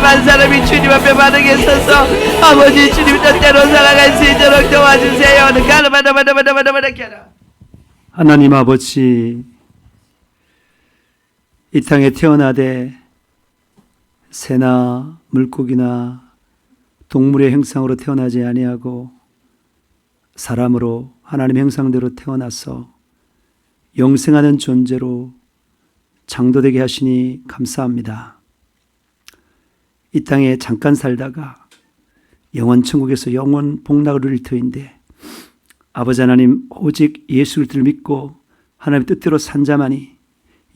한 사람이 주님 앞에 바르게 서서 아버지 주님 뜻대로 살아갈 수 있도록 도와주세요. 하나님 아버지, 이 땅에 태어나되 새나 물고기나 동물의 형상으로 태어나지 아니하고 사람으로 하나님 형상대로 태어나서 영생하는 존재로 장도되게 하시니 감사합니다. 이 땅에 잠깐 살다가 영원 천국에서 영원 복락을 누릴 터인데 아버지 하나님, 오직 예수 그리스도를 믿고 하나님의 뜻대로 산 자만이,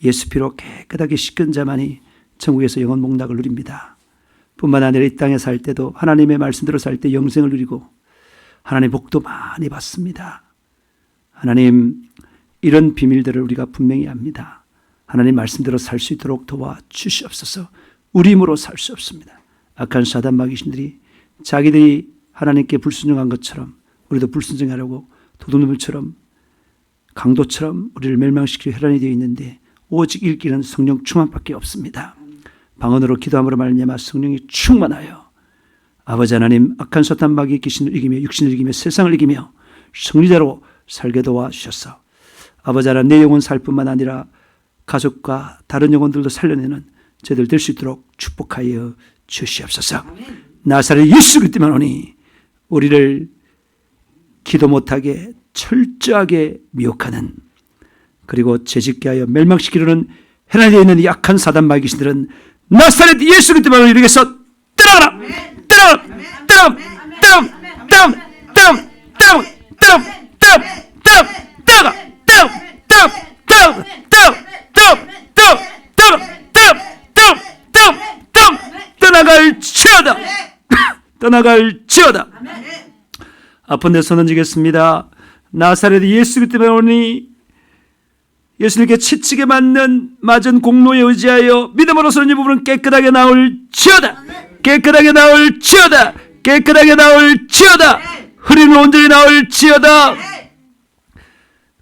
예수 피로 깨끗하게 씻은 자만이 천국에서 영원 복락을 누립니다. 뿐만 아니라 이 땅에 살 때도 하나님의 말씀대로 살 때 영생을 누리고 하나님의 복도 많이 받습니다. 하나님, 이런 비밀들을 우리가 분명히 압니다. 하나님 말씀대로 살 수 있도록 도와주시옵소서. 우리 힘으로 살 수 없습니다. 악한 사단 마귀신들이 자기들이 하나님께 불순종한 것처럼 우리도 불순종하려고 도둑놈들처럼 강도처럼 우리를 멸망시키려 혈안이 되어 있는데 오직 일기는 성령 충만밖에 없습니다. 방언으로 기도함으로 말미암아 성령이 충만하여 아버지 하나님, 악한 사탄 마귀의 귀신을 이기며 육신을 이기며 세상을 이기며 승리자로 살게 도와주셔서 아버지 하나님, 내 영혼 살 뿐만 아니라 가족과 다른 영혼들도 살려내는 저희들 될 수 있도록 축복하여 주시옵소서. 나사렛 예수 그리스도만 오니 우리를 기도 못하게 철저하게 미혹하는, 그리고 죄짓게 하여 멸망시키려는 해나되어 있는 이 악한 사단 마귀 귀신들은 나사렛 예수 그리스도만 오니 우리에게서 떠나가라! 떠나가라! 떠나가라! 떠나가라! 떠나갈지어다. 떠나갈지어다. 아픈 데 손 얹겠습니다. 나사렛 예수 그리스도만 오니 예수님께 치치게 맞은 공로에 의지하여 믿음으로서는 이 부분은 깨끗하게 나올지어다. 깨끗하게 나올지어다. 깨끗하게 나올지어다. 흐리는 온전히 나올지어다.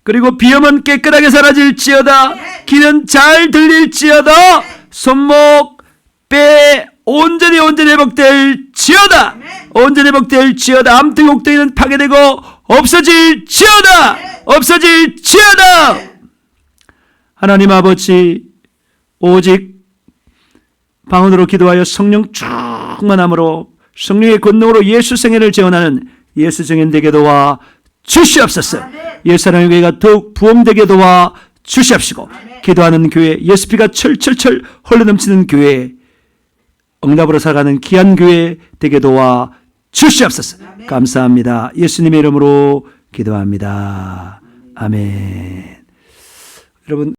그리고 비염은 깨끗하게 사라질지어다. 귀는 잘 들릴지어다. 손목, 뼈 온전히 회복될지어다. 온전히 회복될지어다. 암튼 옥덩이는 파괴되고 없어질지어다. 없어질지어다. 하나님 아버지, 오직 방언으로 기도하여 성령 충만함으로 성령의 권능으로 예수 생애를 재현하는 예수 정인 되게 도와 주시옵소서. 예수님의 교회가 더욱 부흥되게 도와 주시옵시고 기도하는 교회, 예수피가 철철철 흘러넘치는 교회, 응답으로 살아가는 귀한 교회 되게 도와 주시옵소서. 감사합니다. 예수님의 이름으로 기도합니다. 아멘. 여러분